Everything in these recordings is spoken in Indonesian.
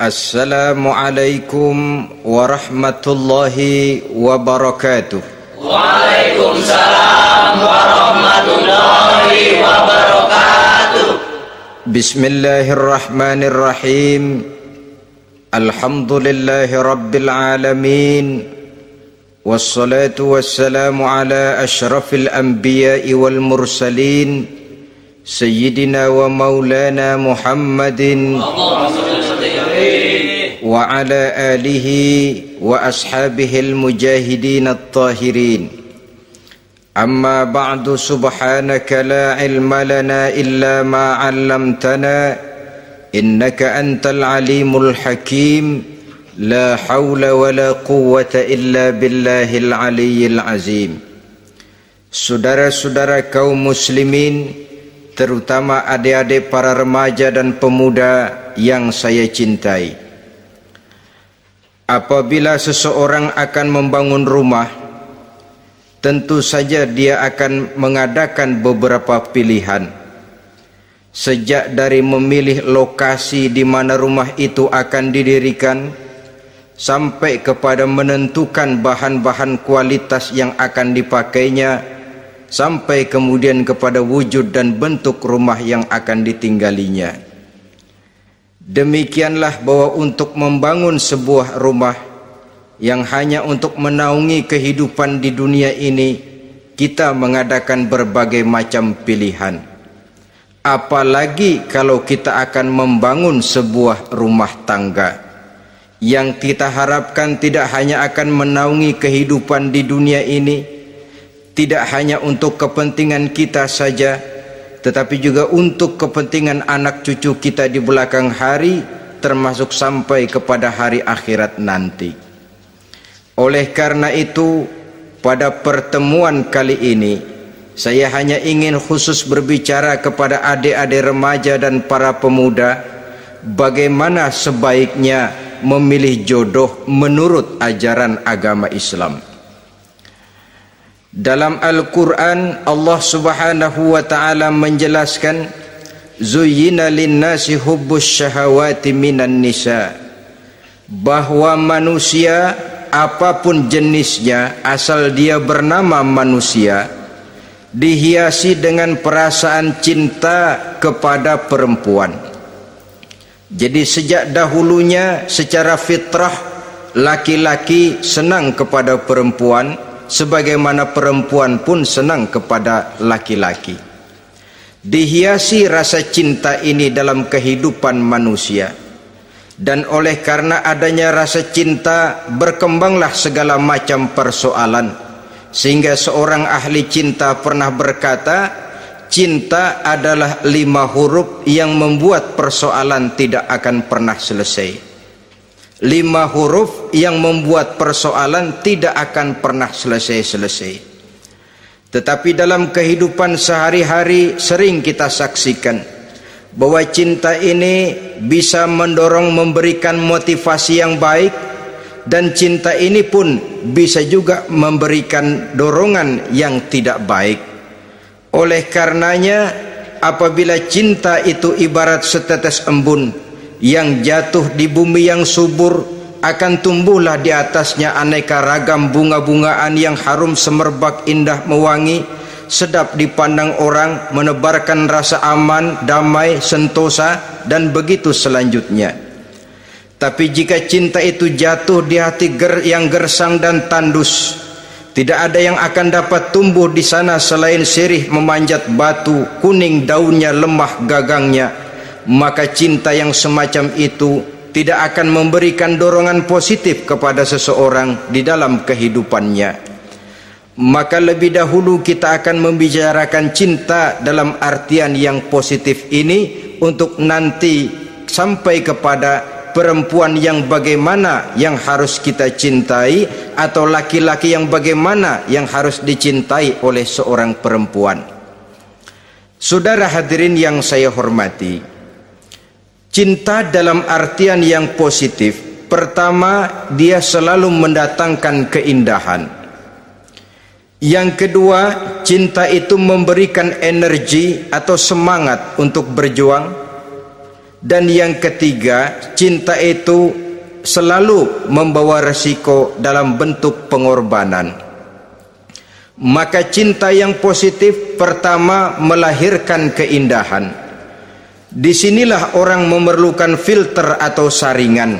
Assalamualaikum warahmatullahi wabarakatuh. Waalaikumsalam warahmatullahi wabarakatuh. Bismillahirrahmanirrahim. Alhamdulillahi rabbil alamin. Wassalatu wassalamu ala ashrafil anbiya'i wal mursalin, Sayyidina wa maulana Muhammadin wa ala alihi wa ashabihil mujahidin at-tahirin. Amma ba'du, subhanaka la ilma lana illa ma 'allamtana innaka antal alimul hakim. La hawla wa la quwwata illa billahil aliyyil azim. Saudara-saudara kaum muslimin, terutama adik-adik para remaja dan pemuda yang saya cintai, apabila seseorang akan membangun rumah, tentu saja dia akan mengadakan beberapa pilihan. Sejak dari memilih lokasi di mana rumah itu akan didirikan, sampai kepada menentukan bahan-bahan kualitas yang akan dipakainya, sampai kemudian kepada wujud dan bentuk rumah yang akan ditinggalinya. Demikianlah bahwa untuk membangun sebuah rumah yang hanya untuk menaungi kehidupan di dunia ini, kita mengadakan berbagai macam pilihan. Apalagi kalau kita akan membangun sebuah rumah tangga yang kita harapkan tidak hanya akan menaungi kehidupan di dunia ini, tidak hanya untuk kepentingan kita saja, tetapi juga untuk kepentingan anak cucu kita di belakang hari, termasuk sampai kepada hari akhirat nanti. Oleh karena itu, pada pertemuan kali ini, saya hanya ingin khusus berbicara kepada adik-adik remaja dan para pemuda, bagaimana sebaiknya memilih jodoh menurut ajaran agama Islam. Dalam Al-Quran, Allah subhanahu wa ta'ala menjelaskan, Zuyyina linnasi hubbus syahawati minan nisa, bahwa manusia apapun jenisnya, asal dia bernama manusia, dihiasi dengan perasaan cinta kepada perempuan. Jadi sejak dahulunya secara fitrah, laki-laki senang kepada perempuan, sebagaimana perempuan pun senang kepada laki-laki. Dihiasi rasa cinta ini dalam kehidupan manusia, dan oleh karena adanya rasa cinta, berkembanglah segala macam persoalan, sehingga seorang ahli cinta pernah berkata, cinta adalah 5 huruf yang membuat persoalan tidak akan pernah selesai. 5 huruf yang membuat persoalan tidak akan pernah selesai-selesai. Tetapi dalam kehidupan sehari-hari sering kita saksikan bahwa cinta ini bisa mendorong, memberikan motivasi yang baik, dan cinta ini pun bisa juga memberikan dorongan yang tidak baik. Oleh karenanya, apabila cinta itu ibarat setetes embun yang jatuh di bumi yang subur, akan tumbuhlah di atasnya aneka ragam bunga-bungaan yang harum semerbak, indah mewangi, sedap dipandang orang, menebarkan rasa aman, damai, sentosa, dan begitu selanjutnya. Tapi jika cinta itu jatuh di hati yang gersang dan tandus, tidak ada yang akan dapat tumbuh di sana selain sirih memanjat batu, kuning daunnya, lemah gagangnya, maka cinta yang semacam itu tidak akan memberikan dorongan positif kepada seseorang di dalam kehidupannya. Maka lebih dahulu kita akan membicarakan cinta dalam artian yang positif ini, untuk nanti sampai kepada perempuan yang bagaimana yang harus kita cintai, atau laki-laki yang bagaimana yang harus dicintai oleh seorang perempuan. Saudara hadirin yang saya hormati, cinta dalam artian yang positif, pertama, dia selalu mendatangkan keindahan. Yang kedua, cinta itu memberikan energi atau semangat untuk berjuang. Dan yang ketiga, cinta itu selalu membawa resiko dalam bentuk pengorbanan. Maka cinta yang positif pertama melahirkan keindahan. Disinilah orang memerlukan filter atau saringan.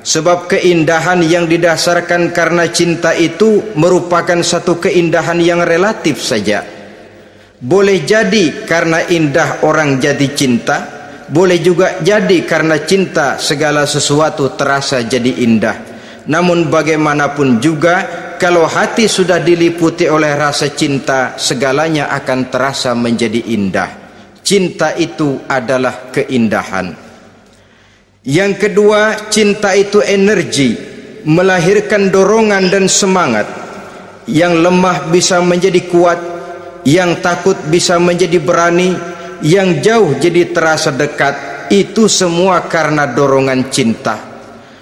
Sebab keindahan yang didasarkan karena cinta itu merupakan satu keindahan yang relatif saja. Boleh jadi karena indah orang jadi cinta, boleh juga jadi karena cinta segala sesuatu terasa jadi indah. Namun bagaimanapun juga, kalau hati sudah diliputi oleh rasa cinta, segalanya akan terasa menjadi indah. Cinta itu adalah keindahan. Yang kedua, cinta itu energi, melahirkan dorongan dan semangat. Yang lemah bisa menjadi kuat, yang takut bisa menjadi berani, yang jauh jadi terasa dekat. Itu semua karena dorongan cinta.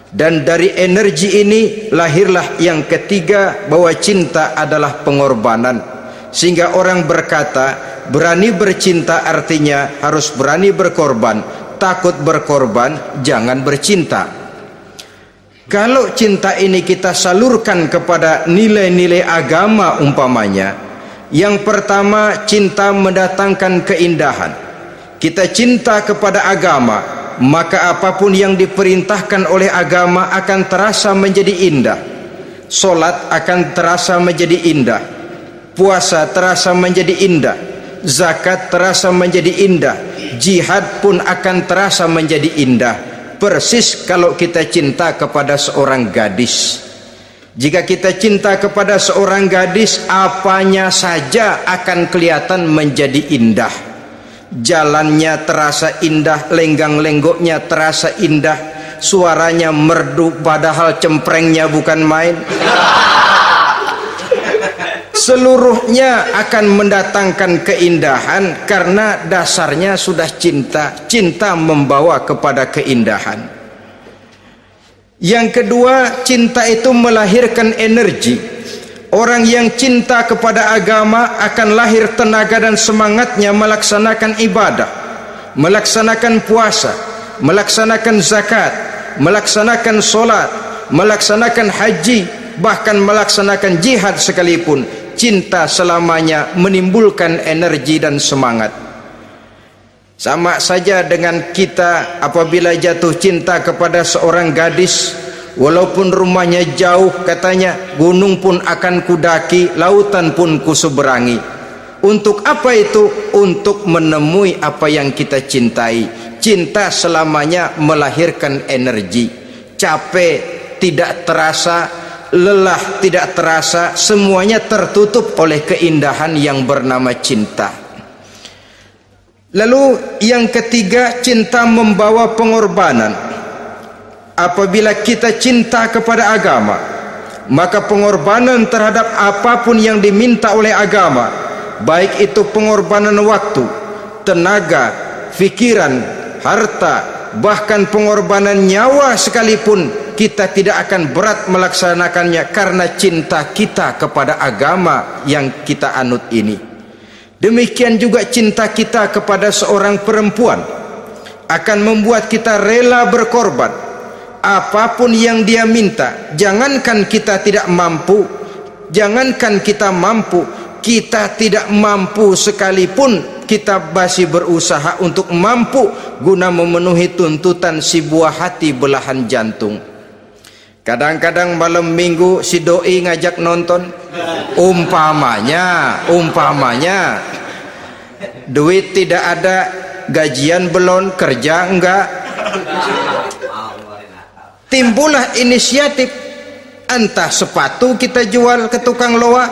Dan dari energi ini lahirlah yang ketiga, bahwa cinta adalah pengorbanan. Sehingga orang berkata, berani bercinta artinya harus berani berkorban. Takut berkorban, jangan bercinta. Kalau cinta ini kita salurkan kepada nilai-nilai agama umpamanya, yang pertama, cinta mendatangkan keindahan. Kita cinta kepada agama, maka apapun yang diperintahkan oleh agama akan terasa menjadi indah. Solat akan terasa menjadi indah, puasa terasa menjadi indah, zakat terasa menjadi indah, jihad pun akan terasa menjadi indah. Persis kalau kita cinta kepada seorang gadis. Jika kita cinta kepada seorang gadis, apanya saja akan kelihatan menjadi indah. Jalannya terasa indah, lenggang-lenggoknya terasa indah, suaranya merdu padahal cemprengnya bukan main. Seluruhnya akan mendatangkan keindahan karena dasarnya sudah cinta. Cinta membawa kepada keindahan. Yang kedua, cinta itu melahirkan energi. Orang yang cinta kepada agama akan lahir tenaga dan semangatnya melaksanakan ibadah, melaksanakan puasa, melaksanakan zakat, melaksanakan solat, melaksanakan haji, bahkan melaksanakan jihad sekalipun. Cinta selamanya menimbulkan energi dan semangat. Sama saja dengan kita apabila jatuh cinta kepada seorang gadis, walaupun rumahnya jauh, katanya, gunung pun akan kudaki, lautan pun kuseberangi. Untuk apa itu? Untuk menemui apa yang kita cintai. Cinta selamanya melahirkan energi. Capek tidak terasa, lelah tidak terasa, semuanya tertutup oleh keindahan yang bernama cinta. Lalu yang ketiga, cinta membawa pengorbanan. Apabila kita cinta kepada agama, maka pengorbanan terhadap apapun yang diminta oleh agama, baik itu pengorbanan waktu, tenaga, pikiran, harta, bahkan pengorbanan nyawa sekalipun, kita tidak akan berat melaksanakannya karena cinta kita kepada agama yang kita anut ini. Demikian juga cinta kita kepada seorang perempuan akan membuat kita rela berkorban. Apapun yang dia minta, jangankan kita tidak mampu, jangankan kita mampu, kita tidak mampu sekalipun, kita masih berusaha untuk mampu guna memenuhi tuntutan si buah hati belahan jantung. Kadang-kadang malam minggu si doi ngajak nonton, umpamanya duit tidak ada, gajian belum, kerja enggak, timbullah inisiatif, entah sepatu kita jual ke tukang loa,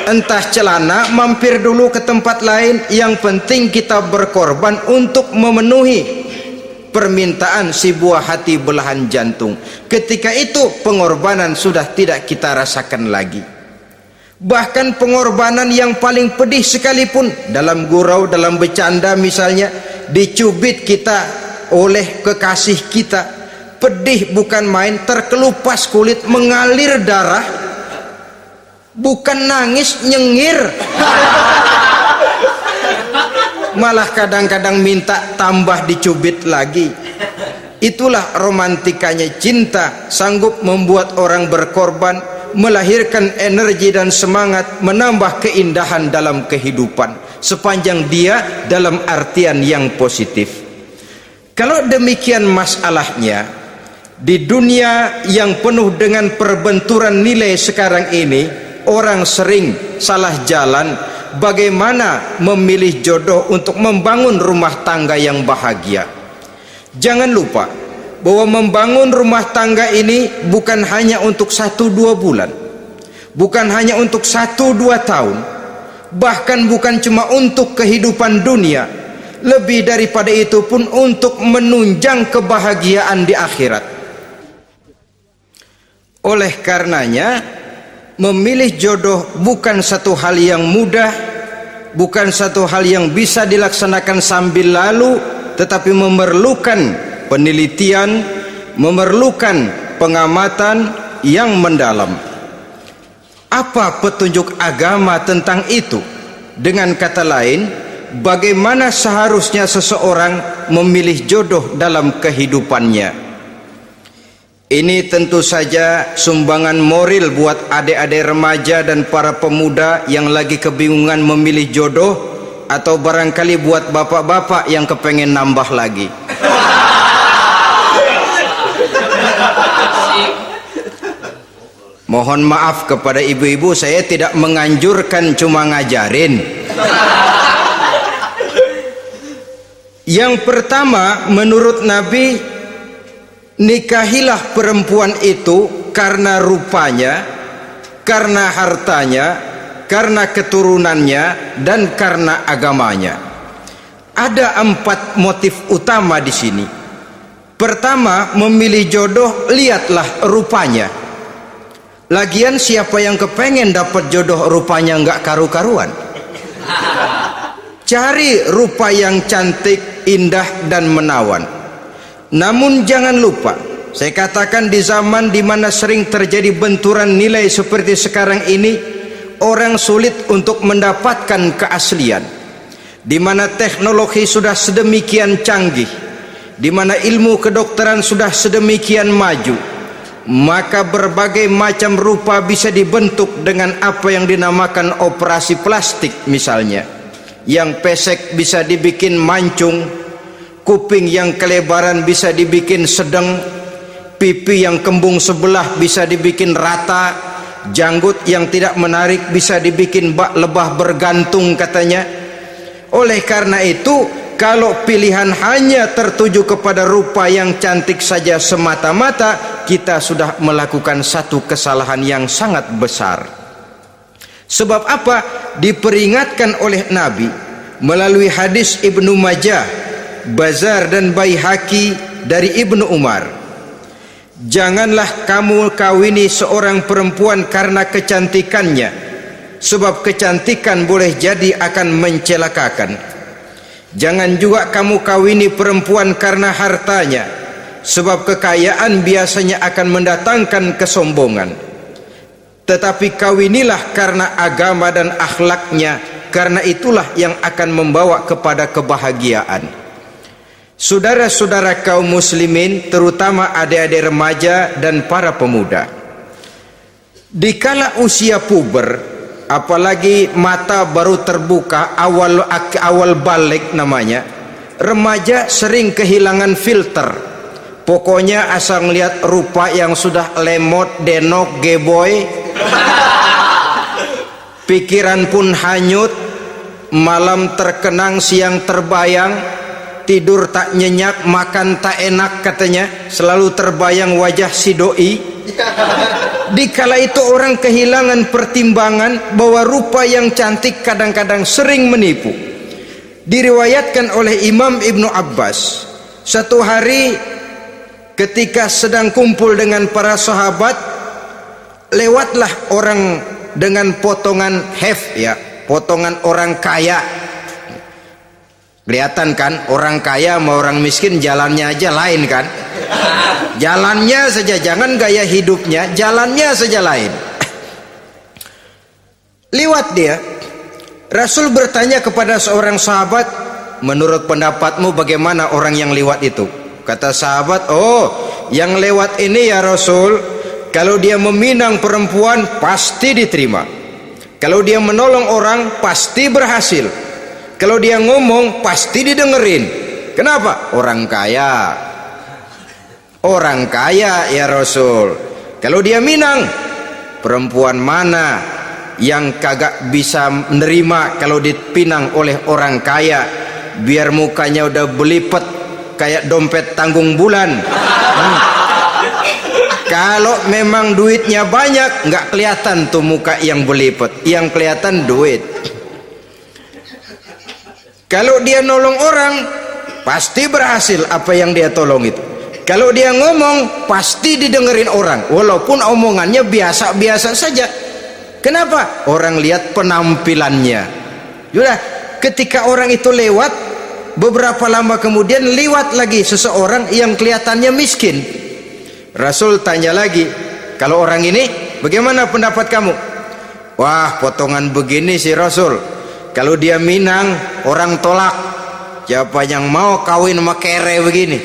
entah celana mampir dulu ke tempat lain, yang penting kita berkorban untuk memenuhi permintaan si buah hati belahan jantung. Ketika itu pengorbanan sudah tidak kita rasakan lagi. Bahkan pengorbanan yang paling pedih sekalipun, dalam gurau, dalam bercanda misalnya, dicubit kita oleh kekasih kita, pedih bukan main, terkelupas kulit, mengalir darah, bukan nangis, nyengir. malah kadang-kadang minta tambah dicubit lagi. Itulah romantikanya cinta, sanggup membuat orang berkorban, melahirkan energi dan semangat, menambah keindahan dalam kehidupan sepanjang dia dalam artian yang positif. Kalau demikian masalahnya, di dunia yang penuh dengan perbenturan nilai sekarang ini, orang sering salah jalan bagaimana memilih jodoh untuk membangun rumah tangga yang bahagia. Jangan lupa bahwa membangun rumah tangga ini bukan hanya untuk 1-2 bulan, bukan hanya untuk 1-2 tahun, bahkan bukan cuma untuk kehidupan dunia, lebih daripada itu pun untuk menunjang kebahagiaan di akhirat. Oleh karenanya, memilih jodoh bukan satu hal yang mudah, bukan satu hal yang bisa dilaksanakan sambil lalu, tetapi memerlukan penelitian, memerlukan pengamatan yang mendalam. Apa petunjuk agama tentang itu? Dengan kata lain, bagaimana seharusnya seseorang memilih jodoh dalam kehidupannya? Ini tentu saja sumbangan moral buat adik-adik remaja dan para pemuda yang lagi kebingungan memilih jodoh, atau barangkali buat bapak-bapak yang kepengen nambah lagi. Mohon maaf kepada ibu-ibu, saya tidak menganjurkan, cuma ngajarin. Yang pertama, menurut Nabi, nikahilah perempuan itu karena rupanya, karena hartanya, karena keturunannya, dan karena agamanya. Ada 4 motif utama di sini. Pertama, memilih jodoh, lihatlah rupanya. Lagian siapa yang kepengen dapat jodoh rupanya nggak karu-karuan? Cari rupa yang cantik, indah, dan menawan. Namun jangan lupa, saya katakan di zaman di mana sering terjadi benturan nilai seperti sekarang ini, orang sulit untuk mendapatkan keaslian. Di mana teknologi sudah sedemikian canggih, di mana ilmu kedokteran sudah sedemikian maju, maka berbagai macam rupa bisa dibentuk dengan apa yang dinamakan operasi plastik misalnya. Yang pesek bisa dibikin mancung, kuping yang kelebaran bisa dibikin sedang, pipi yang kembung sebelah bisa dibikin rata, janggut yang tidak menarik bisa dibikin bak lebah bergantung katanya. Oleh karena itu, kalau pilihan hanya tertuju kepada rupa yang cantik saja semata-mata, kita sudah melakukan satu kesalahan yang sangat besar. Sebab apa? Diperingatkan oleh Nabi melalui hadis Ibnu Majah, Bazar dan Baihaqi dari Ibnu Umar. Janganlah kamu kawini seorang perempuan karena kecantikannya, sebab kecantikan boleh jadi akan mencelakakan. Jangan juga kamu kawini perempuan karena hartanya, sebab kekayaan biasanya akan mendatangkan kesombongan. Tetapi kawinilah karena agama dan akhlaknya, karena itulah yang akan membawa kepada kebahagiaan. Saudara-saudara kaum muslimin, terutama adik-adik remaja dan para pemuda, dikala usia puber, apalagi mata baru terbuka, awal balik namanya, remaja sering kehilangan filter. Pokoknya asal ngelihat rupa yang sudah lemot, denok, geboy, pikiran pun hanyut, malam terkenang, siang terbayang, tidur tak nyenyak, makan tak enak katanya, selalu terbayang wajah si doi. Dikala itu orang kehilangan pertimbangan bahwa rupa yang cantik kadang-kadang sering menipu. Diriwayatkan oleh Imam Ibnu Abbas, satu hari ketika sedang kumpul dengan para sahabat, lewatlah orang dengan potongan potongan orang kaya. Kelihatan kan, orang kaya sama orang miskin jalannya aja lain kan. Jalannya saja, jangan gaya hidupnya, jalannya saja lain. Liwat dia, Rasul bertanya kepada seorang sahabat, menurut pendapatmu bagaimana orang yang lewat itu? Kata sahabat, oh yang lewat ini ya Rasul, kalau dia meminang perempuan pasti diterima, kalau dia menolong orang pasti berhasil, kalau dia ngomong pasti didengerin. Kenapa? Orang kaya. Orang kaya ya Rasul. Kalau dia minang, perempuan mana yang kagak bisa menerima kalau dipinang oleh orang kaya, biar mukanya udah belipet kayak dompet tanggung bulan. Kalau memang duitnya banyak, nggak kelihatan tuh muka yang belipet, yang kelihatan duit. Kalau dia nolong orang pasti berhasil apa yang dia tolong itu. Kalau dia ngomong pasti didengerin orang, walaupun omongannya biasa-biasa saja. Kenapa? Orang lihat penampilannya. Sudah, ketika orang itu lewat, beberapa lama kemudian lewat lagi seseorang yang kelihatannya miskin. Rasul tanya lagi, kalau orang ini bagaimana pendapat kamu? Wah, potongan begini sih Rasul, kalau dia minang orang tolak. Siapa yang mau kawin sama kere begini?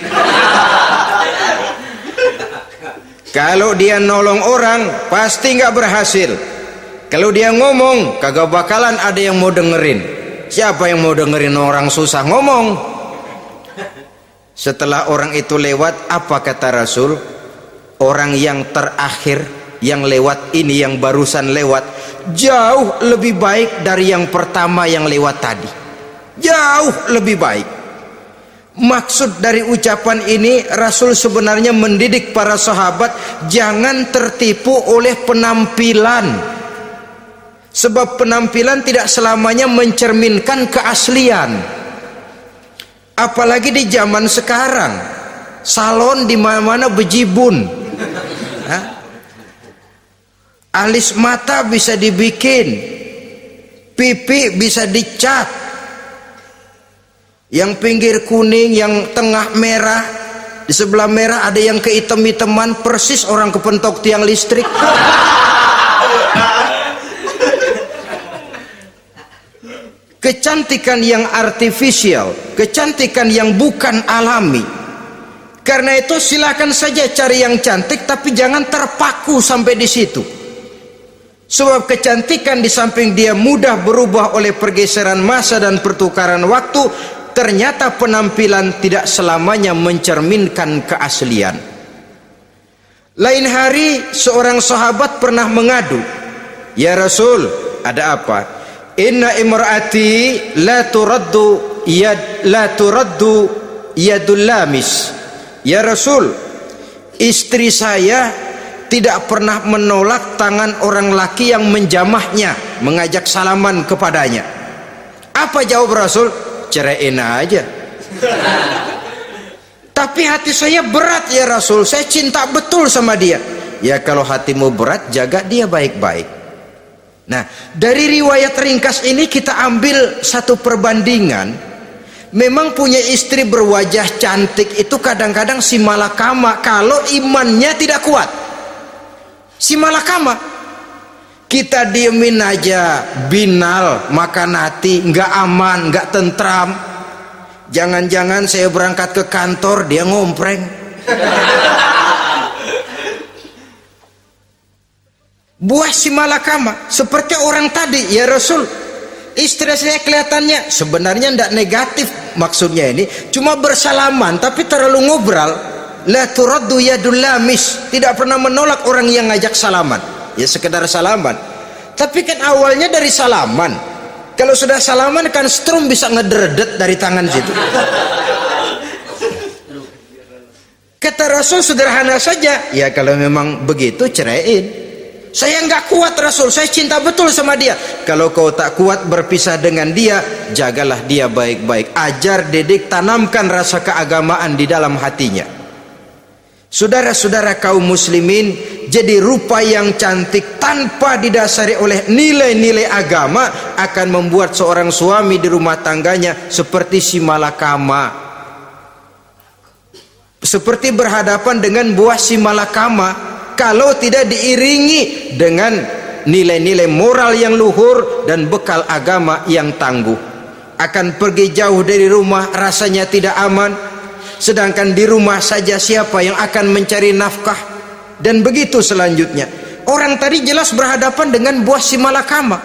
Kalau dia nolong orang pasti nggak berhasil. Kalau dia ngomong kagak bakalan ada yang mau dengerin. Siapa yang mau dengerin orang susah ngomong? Setelah orang itu lewat, apa kata Rasul? Orang yang terakhir yang lewat ini, yang barusan lewat, jauh lebih baik dari yang pertama yang lewat tadi. Jauh lebih baik. Maksud dari ucapan ini, Rasul sebenarnya mendidik para sahabat jangan tertipu oleh penampilan. Sebab penampilan tidak selamanya mencerminkan keaslian. Apalagi di zaman sekarang, salon di mana-mana bejibun. Alis mata bisa dibikin, pipi bisa dicat, yang pinggir kuning, yang tengah merah, di sebelah merah ada yang kehitam-hitaman, persis orang kepentok tiang listrik. Kecantikan yang artifisial, kecantikan yang bukan alami. Karena itu silakan saja cari yang cantik, tapi jangan terpaku sampai di situ. Sebab kecantikan di samping dia mudah berubah oleh pergeseran masa dan pertukaran waktu, ternyata penampilan tidak selamanya mencerminkan keaslian. Lain hari seorang sahabat pernah mengadu, ya Rasul, ada apa? Inna imraati la turaddu yadul lamis. Ya Rasul, istri saya tidak pernah menolak tangan orang laki yang menjamahnya, mengajak salaman kepadanya. Apa jawab Rasul? Ceraiin aja. Tapi hati saya berat ya Rasul, saya cinta betul sama dia. Ya kalau hatimu berat, jaga dia baik-baik. Nah, dari riwayat ringkas ini kita ambil satu perbandingan. Memang punya istri berwajah cantik itu kadang-kadang si malakama kalau imannya tidak kuat. Si malakama, kita diemin aja, binal, makan hati, nggak aman, nggak tentram. Jangan-jangan saya berangkat ke kantor dia ngompreng. Buah si malakama seperti orang tadi, ya Rasul, istri saya kelihatannya sebenarnya tidak negatif, maksudnya ini cuma bersalaman tapi terlalu ngobrol. La turaddu yadul lamis, tidak pernah menolak orang yang ngajak salaman, ya sekedar salaman. Tapi kan awalnya dari salaman, kalau sudah salaman kan strum bisa ngederdet dari tangan situ. Kata Rasul sederhana saja, ya kalau memang begitu ceraiin. Saya nggak kuat Rasul, saya cinta betul sama dia. Kalau kau tak kuat berpisah dengan dia, jagalah dia baik-baik, ajar, didik, tanamkan rasa keagamaan di dalam hatinya. Saudara-saudara kaum muslimin, jadi rupa yang cantik tanpa didasari oleh nilai-nilai agama akan membuat seorang suami di rumah tangganya seperti si malakama, seperti berhadapan dengan buah si malakama. Kalau tidak diiringi dengan nilai-nilai moral yang luhur dan bekal agama yang tangguh. akan pergi jauh dari rumah rasanya tidak aman, sedangkan di rumah saja siapa yang akan mencari nafkah? Dan begitu selanjutnya. Orang tadi jelas berhadapan dengan buah si malakama,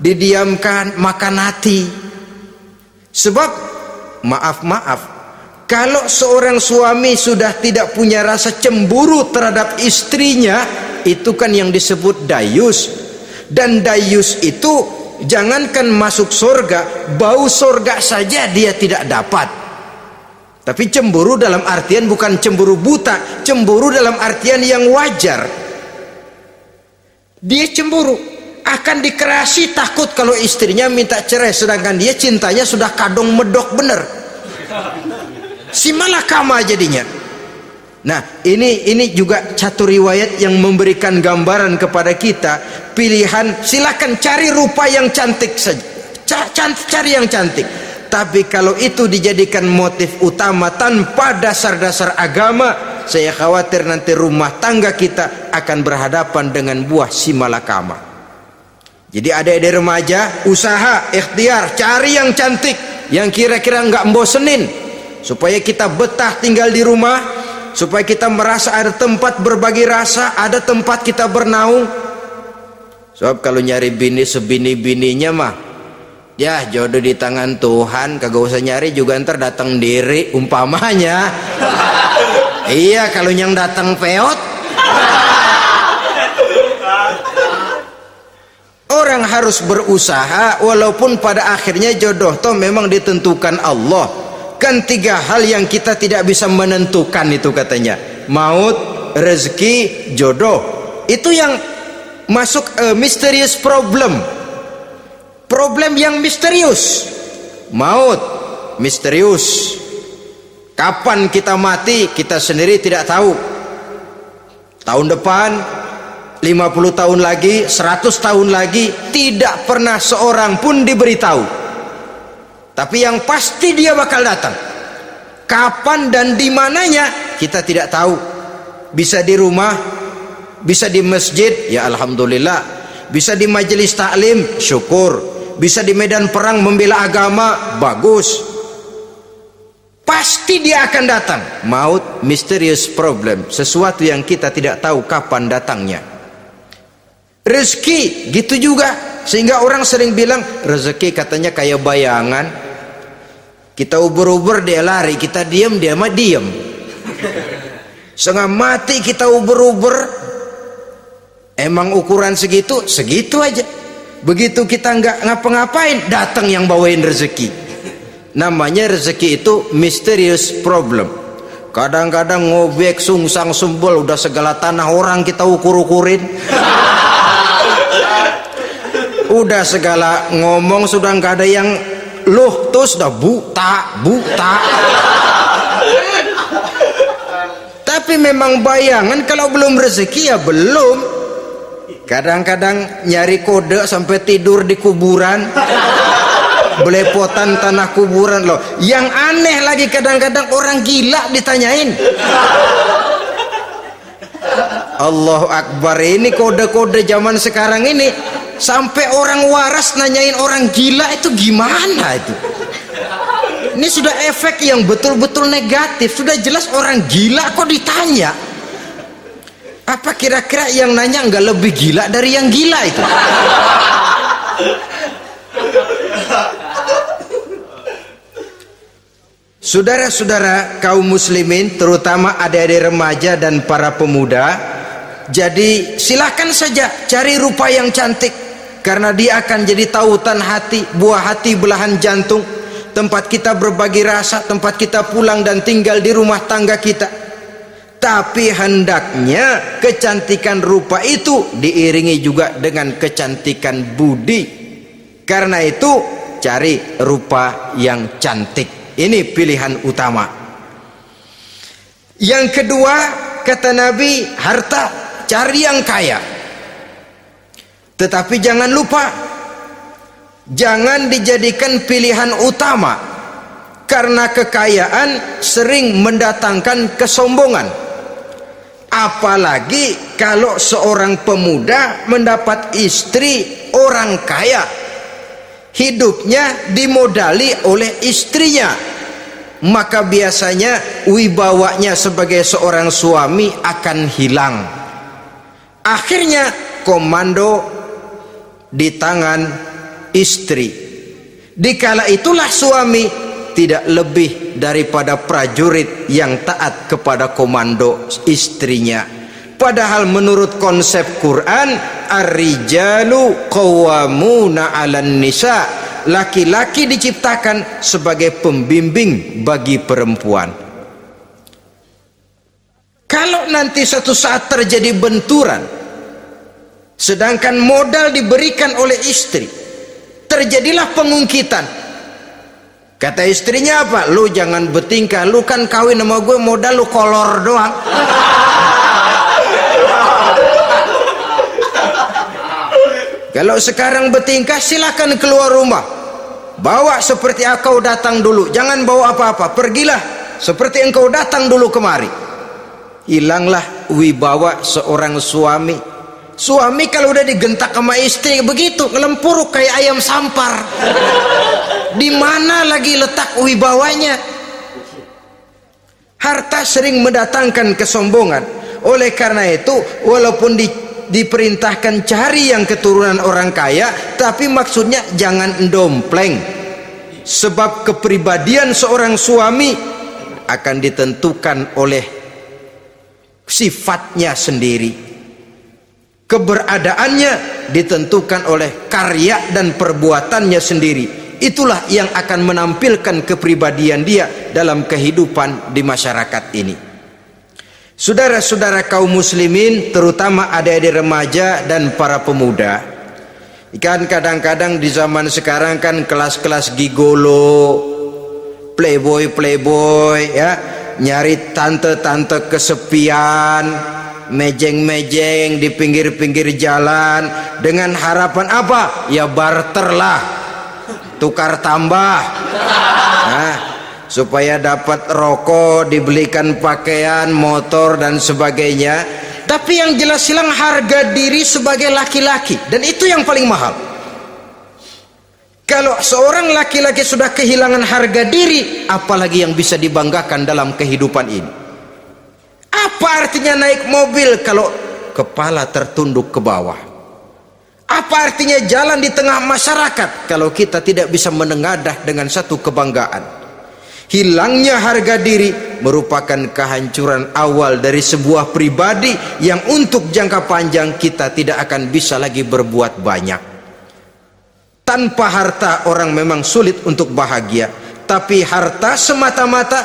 didiamkan, makan hati. Sebab maaf, kalau seorang suami sudah tidak punya rasa cemburu terhadap istrinya, itu kan yang disebut dayus. Dan dayus itu jangankan masuk surga, bau surga saja dia tidak dapat. Tapi cemburu dalam artian bukan cemburu buta, cemburu dalam artian yang wajar. Dia cemburu, akan dikerasi, takut kalau istrinya minta cerai, sedangkan dia cintanya sudah kadung medok bener. Si malakama jadinya. Nah, ini juga satu riwayat yang memberikan gambaran kepada kita pilihan. Silakan cari rupa yang cantik saja, cari yang cantik. Tapi kalau itu dijadikan motif utama tanpa dasar-dasar agama, saya khawatir nanti rumah tangga kita akan berhadapan dengan buah si malakama. Jadi adik-adik remaja, usaha, ikhtiar, cari yang cantik, yang kira-kira nggak membosenin, supaya kita betah tinggal di rumah, supaya kita merasa ada tempat berbagi rasa, ada tempat kita bernaung. Sebab kalau nyari bini sebini-bininya mah, ya jodoh di tangan Tuhan, kagak usah nyari juga ntar datang diri umpamanya. Iya, kalau yang datang peot. Orang harus berusaha, walaupun pada akhirnya jodoh toh memang ditentukan Allah. Kan 3 hal yang kita tidak bisa menentukan itu katanya. Maut, rezeki, jodoh. Itu yang masuk mysterious problem. Problem yang misterius. Maut misterius. Kapan kita mati kita sendiri tidak tahu. Tahun depan, 50 tahun lagi, 100 tahun lagi, tidak pernah seorang pun diberitahu. Tapi yang pasti dia bakal datang. Kapan dan di mananya kita tidak tahu. Bisa di rumah, bisa di masjid, ya alhamdulillah. Bisa di majelis taklim, syukur. Bisa di medan perang membela agama, bagus. Pasti dia akan datang. Maut, mysterious problem, sesuatu yang kita tidak tahu kapan datangnya. Rezeki gitu juga, sehingga orang sering bilang rezeki katanya kayak bayangan. Kita uber-uber dia lari, kita diam dia mah diam. Setengah mati kita uber-uber, emang ukuran segitu aja. Begitu kita nggak ngapa-ngapain, datang yang bawain rezeki. Namanya rezeki itu mysterious problem. Kadang-kadang ngobek, sungsang, sumbul, udah segala tanah orang kita ukur-ukurin. Udah segala ngomong sudah nggak ada yang loh, terus udah buta. Tapi memang bayangan, kalau belum rezeki ya belum. Kadang-kadang nyari kode sampai tidur di kuburan, belepotan tanah kuburan loh. Yang aneh lagi kadang-kadang orang gila ditanyain. Allahu Akbar, ini kode-kode zaman sekarang ini sampai orang waras nanyain orang gila, itu gimana itu? Ini sudah efek yang betul-betul negatif. Sudah jelas orang gila kok ditanya. Apa kira-kira yang nanya nggak lebih gila dari yang gila itu? Saudara-saudara kaum muslimin, terutama adik-adik remaja dan para pemuda, jadi silakan saja cari rupa yang cantik, karena dia akan jadi tautan hati, buah hati belahan jantung, tempat kita berbagi rasa, tempat kita pulang dan tinggal di rumah tangga kita. Tapi hendaknya kecantikan rupa itu diiringi juga dengan kecantikan budi. Karena itu cari rupa yang cantik. Ini pilihan utama. Yang kedua, kata Nabi, harta, cari yang kaya. Tetapi jangan lupa, jangan dijadikan pilihan utama, karena kekayaan sering mendatangkan kesombongan. Apalagi kalau seorang pemuda mendapat istri orang kaya. hidupnya dimodali oleh istrinya, maka biasanya wibawanya sebagai seorang suami akan hilang. Akhirnya komando di tangan istri. Dikala itulah suami tidak lebih daripada prajurit yang taat kepada komando istrinya. Padahal menurut konsep Quran, ar-rijalu qawwamuna 'alan nisa, laki-laki diciptakan sebagai pembimbing bagi perempuan. Kalau nanti suatu saat terjadi benturan, sedangkan modal diberikan oleh istri, terjadilah pengungkitan. Kata istrinya apa? Lu jangan bertingkah, lu kan kawin sama gue, modal lu kolor doang. Kalau sekarang bertingkah, silakan keluar rumah, bawa seperti engkau datang dulu, jangan bawa apa-apa, pergilah seperti engkau datang dulu kemari. Hilanglah wibawa seorang suami. Suami kalau udah digentak sama istri begitu, ngelempuruk kayak ayam sampar. Di mana lagi letak wibawanya? Harta sering mendatangkan kesombongan. Oleh karena itu, walaupun diperintahkan cari yang keturunan orang kaya, tapi maksudnya jangan dompleng. Sebab kepribadian seorang suami akan ditentukan oleh sifatnya sendiri. Keberadaannya ditentukan oleh karya dan perbuatannya sendiri. Itulah yang akan menampilkan kepribadian dia dalam kehidupan di masyarakat ini. Saudara-saudara kaum muslimin, terutama adik-adik remaja dan para pemuda, kan kadang-kadang di zaman sekarang kan kelas-kelas gigolo, playboy ya, nyari tante-tante kesepian, mejeng-mejeng di pinggir-pinggir jalan dengan harapan apa? Ya barter lah, tukar tambah. Nah, supaya dapat rokok, dibelikan pakaian, motor dan sebagainya. Tapi yang jelas hilang harga diri sebagai laki-laki, dan itu yang paling mahal. Kalau seorang laki-laki sudah kehilangan harga diri, apalagi yang bisa dibanggakan dalam kehidupan ini? Apa artinya naik mobil kalau kepala tertunduk ke bawah? Apa artinya jalan di tengah masyarakat kalau kita tidak bisa menengadah dengan satu kebanggaan? Hilangnya harga diri merupakan kehancuran awal dari sebuah pribadi yang untuk jangka panjang kita tidak akan bisa lagi berbuat banyak. Tanpa harta orang memang sulit untuk bahagia, tapi harta semata-mata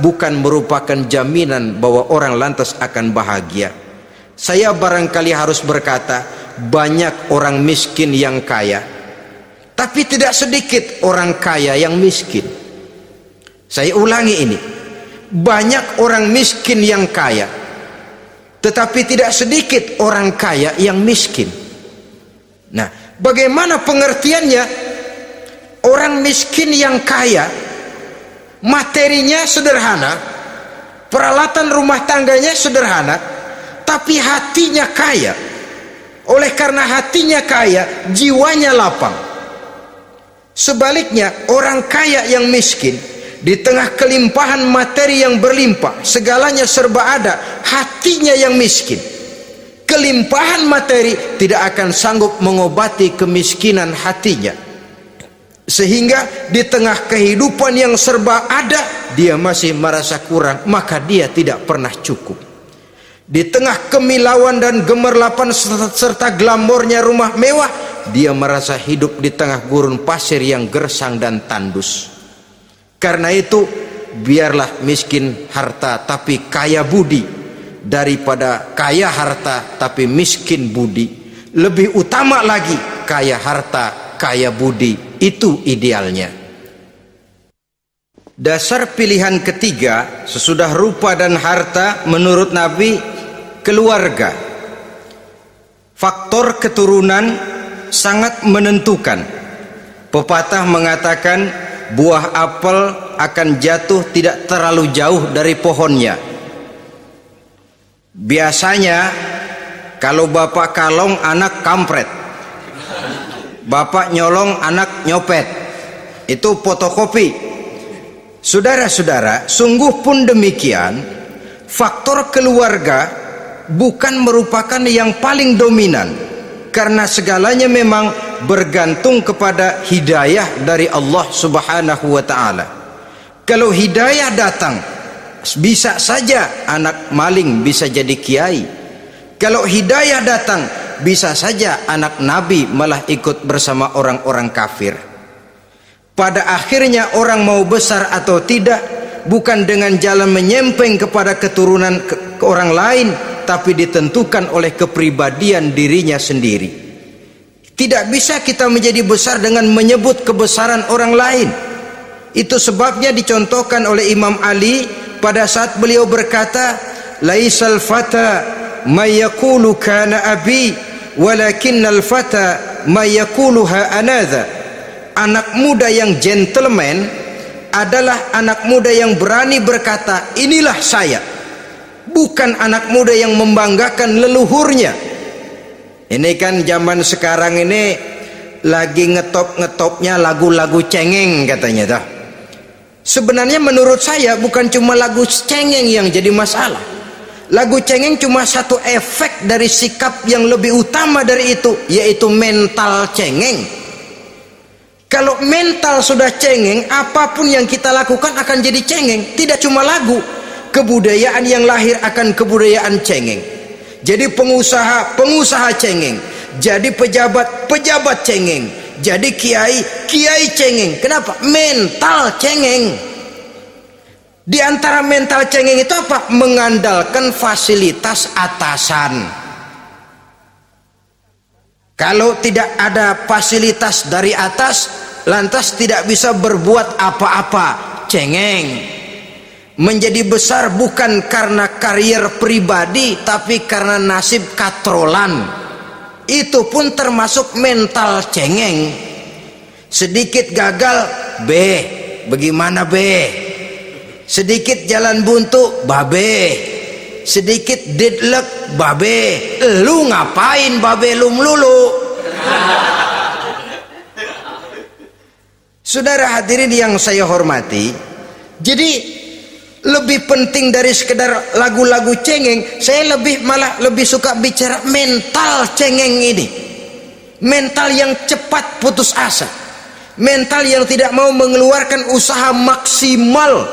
bukan merupakan jaminan bahwa orang lantas akan bahagia. Saya barangkali harus berkata, banyak orang miskin yang kaya, tapi tidak sedikit orang kaya yang miskin. Saya ulangi ini, banyak orang miskin yang kaya, tetapi tidak sedikit orang kaya yang miskin. Nah, bagaimana pengertiannya? Orang miskin yang kaya, materinya sederhana, peralatan rumah tangganya sederhana, tapi hatinya kaya. Oleh karena hatinya kaya, jiwanya lapang. Sebaliknya, orang kaya yang miskin, di tengah kelimpahan materi yang berlimpah, segalanya serba ada, hatinya yang miskin. Kelimpahan materi tidak akan sanggup mengobati kemiskinan hatinya. Sehingga di tengah kehidupan yang serba ada, dia masih merasa kurang, maka dia tidak pernah cukup. Di tengah kemilauan dan gemerlapan serta glamornya rumah mewah, dia merasa hidup di tengah gurun pasir yang gersang dan tandus. Karena itu, biarlah miskin harta tapi kaya budi, daripada kaya harta tapi miskin budi. Lebih utama lagi kaya harta, kaya budi. Itu idealnya. Dasar pilihan ketiga sesudah rupa dan harta menurut Nabi, keluarga. Faktor keturunan sangat menentukan. Pepatah mengatakan, buah apel akan jatuh tidak terlalu jauh dari pohonnya. Biasanya kalau bapak kalong, anak kampret. bapak nyolong, anak nyopet. Itu fotokopi. Saudara-saudara, sungguh pun demikian, faktor keluarga bukan merupakan yang paling dominan, karena segalanya memang bergantung kepada hidayah dari Allah Subhanahu wa ta'ala. Kalau hidayah datang, bisa saja anak maling bisa jadi kiai. Kalau hidayah datang, bisa saja anak nabi malah ikut bersama orang-orang kafir. Pada akhirnya orang mau besar atau tidak bukan dengan jalan menyempeng kepada keturunan ke orang lain, tapi ditentukan oleh kepribadian dirinya sendiri. Tidak bisa kita menjadi besar dengan menyebut kebesaran orang lain. Itu sebabnya dicontohkan oleh Imam Ali pada saat beliau berkata, laisal fata may yaqulu kana abi walakinnal fata may yaquluha anadha. Anak muda yang gentleman adalah anak muda yang berani berkata, inilah saya, bukan anak muda yang membanggakan leluhurnya. Ini kan zaman sekarang ini lagi ngetopnya lagu-lagu cengeng katanya dah. Sebenarnya menurut saya bukan cuma lagu cengeng yang jadi masalah. Lagu cengeng cuma satu efek dari sikap yang lebih utama dari itu, yaitu mental cengeng. Kalau mental sudah cengeng, apapun yang kita lakukan akan jadi cengeng. Tidak cuma lagu, kebudayaan yang lahir akan kebudayaan cengeng. Jadi pengusaha cengeng, jadi pejabat cengeng, jadi kiai cengeng. Kenapa? Mental cengeng. Di antara mental cengeng itu apa? Mengandalkan fasilitas atasan. Kalau tidak ada fasilitas dari atas, lantas tidak bisa berbuat apa-apa, cengeng. Menjadi besar bukan karena karier pribadi, tapi karena nasib katrolan. Itu pun termasuk mental cengeng. Sedikit gagal, bagaimana sedikit jalan buntu, sedikit deadlock, lu ngapain lu melulu. Saudara hadirin yang saya hormati, jadi lebih penting dari sekedar lagu-lagu cengeng, saya malah lebih suka bicara mental cengeng ini. Mental yang cepat putus asa, mental yang tidak mau mengeluarkan usaha maksimal,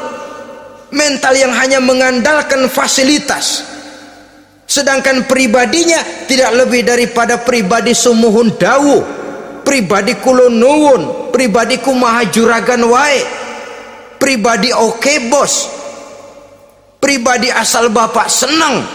mental yang hanya mengandalkan fasilitas, sedangkan pribadinya tidak lebih daripada pribadi sumuhun dawu, pribadi kulon nuwun, pribadi kumaha juragan wae, pribadi oke bos, pribadi asal bapak senang.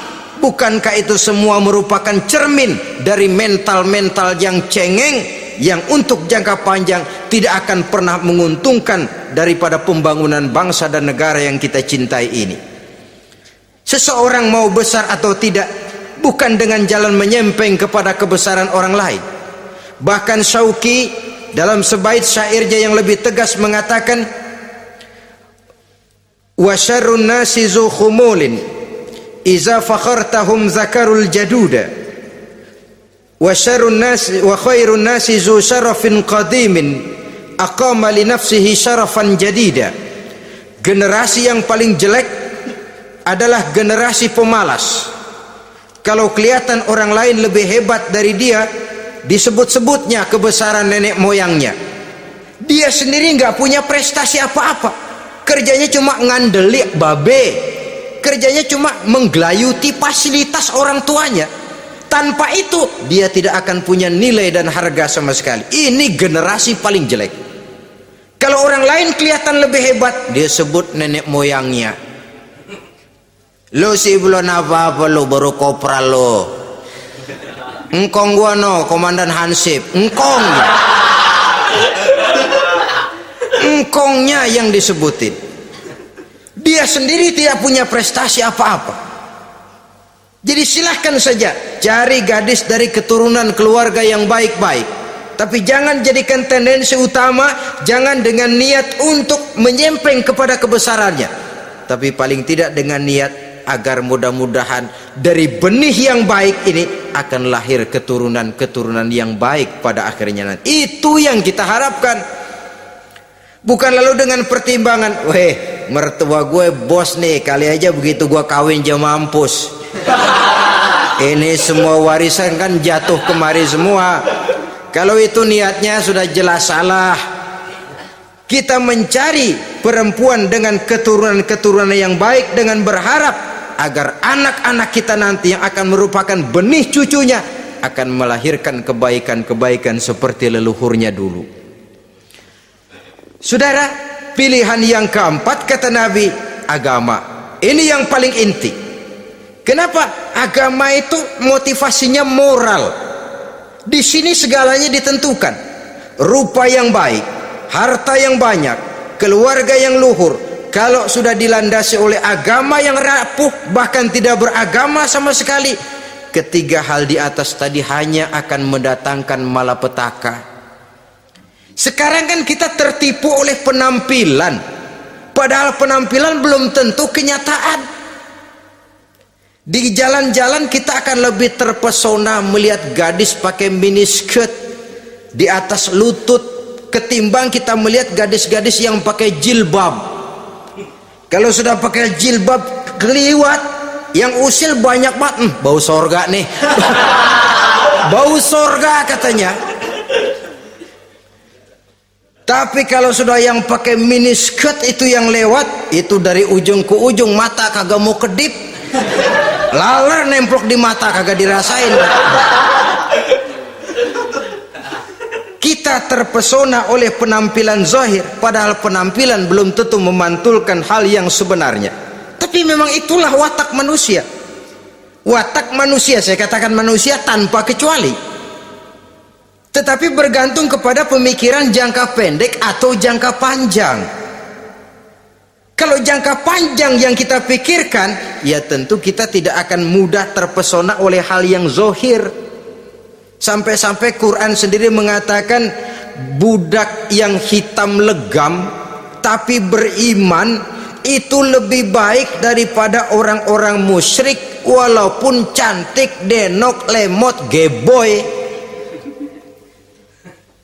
Bukankah itu semua merupakan cermin dari mental-mental yang cengeng, yang untuk jangka panjang tidak akan pernah menguntungkan daripada pembangunan bangsa dan negara yang kita cintai ini. Seseorang mau besar atau tidak bukan dengan jalan menyempeng kepada kebesaran orang lain. Bahkan Syauqi dalam sebaik syairnya yang lebih tegas mengatakan, wa syarrun nasi zu khumulin iza fakhartahum zakarul jaduda wa syarrun nasi wa khairun nasi zu syarafin qadimin aqama li nafsihi syarafan jadida. Generasi yang paling jelek adalah generasi pemalas. Kalau kelihatan orang lain lebih hebat dari dia, disebut-sebutnya kebesaran nenek moyangnya. Dia sendiri nggak punya prestasi apa-apa, kerjanya cuma ngandeli kerjanya cuma menggelayuti fasilitas orang tuanya. Tanpa itu dia tidak akan punya nilai dan harga sama sekali. Ini generasi paling jelek. Kalau orang lain kelihatan lebih hebat, dia sebut nenek moyangnya. Lo sih belum apa-apa, lo baru kopral lo. Engkong gua no, komandan Hansip. Engkongnya yang disebutin. Dia sendiri tidak punya prestasi apa-apa. Jadi silahkan saja cari gadis dari keturunan keluarga yang baik-baik, tapi jangan jadikan tendensi utama, jangan dengan niat untuk menyempeng kepada kebesarannya, tapi paling tidak dengan niat agar mudah-mudahan dari benih yang baik ini akan lahir keturunan-keturunan yang baik pada akhirnya nanti. Itu yang kita harapkan. Bukan lalu dengan pertimbangan, weh mertua gue bos nih, kali aja begitu gue kawin dia mampus. Ini semua warisan kan jatuh kemari semua. Kalau itu niatnya sudah jelas salah. Kita mencari perempuan dengan keturunan-keturunan yang baik dengan berharap agar anak-anak kita nanti yang akan merupakan benih cucunya akan melahirkan kebaikan-kebaikan seperti leluhurnya dulu. Saudara, pilihan yang keempat kata Nabi, agama. Ini yang paling inti. Kenapa? Agama itu motivasinya moral. Di sini segalanya ditentukan. Rupa yang baik, harta yang banyak, keluarga yang luhur. Kalau sudah dilandasi oleh agama yang rapuh, bahkan tidak beragama sama sekali, ketiga hal di atas tadi hanya akan mendatangkan malapetaka. Sekarang kan kita tertipu oleh penampilan, padahal penampilan belum tentu kenyataan. Di jalan-jalan kita akan lebih terpesona melihat gadis pakai miniskirt di atas lutut ketimbang kita melihat gadis-gadis yang pakai jilbab. Kalau sudah pakai jilbab keliwat, yang usil banyak banget, bau sorga nih. Bau sorga katanya. Tapi kalau sudah yang pakai miniskirt itu yang lewat, itu dari ujung ke ujung mata kagak mau kedip, laler nemplok di mata kagak dirasain. Kita terpesona oleh penampilan zahir, padahal penampilan belum tentu memantulkan hal yang sebenarnya. Tapi memang itulah watak manusia. Watak manusia, saya katakan manusia tanpa kecuali. Tetapi bergantung kepada pemikiran jangka pendek atau jangka panjang. Kalau jangka panjang yang kita pikirkan, ya tentu kita tidak akan mudah terpesona oleh hal yang zohir. Sampai-sampai Quran sendiri mengatakan budak yang hitam legam tapi beriman itu lebih baik daripada orang-orang musyrik walaupun cantik, denok, lemot, geboy.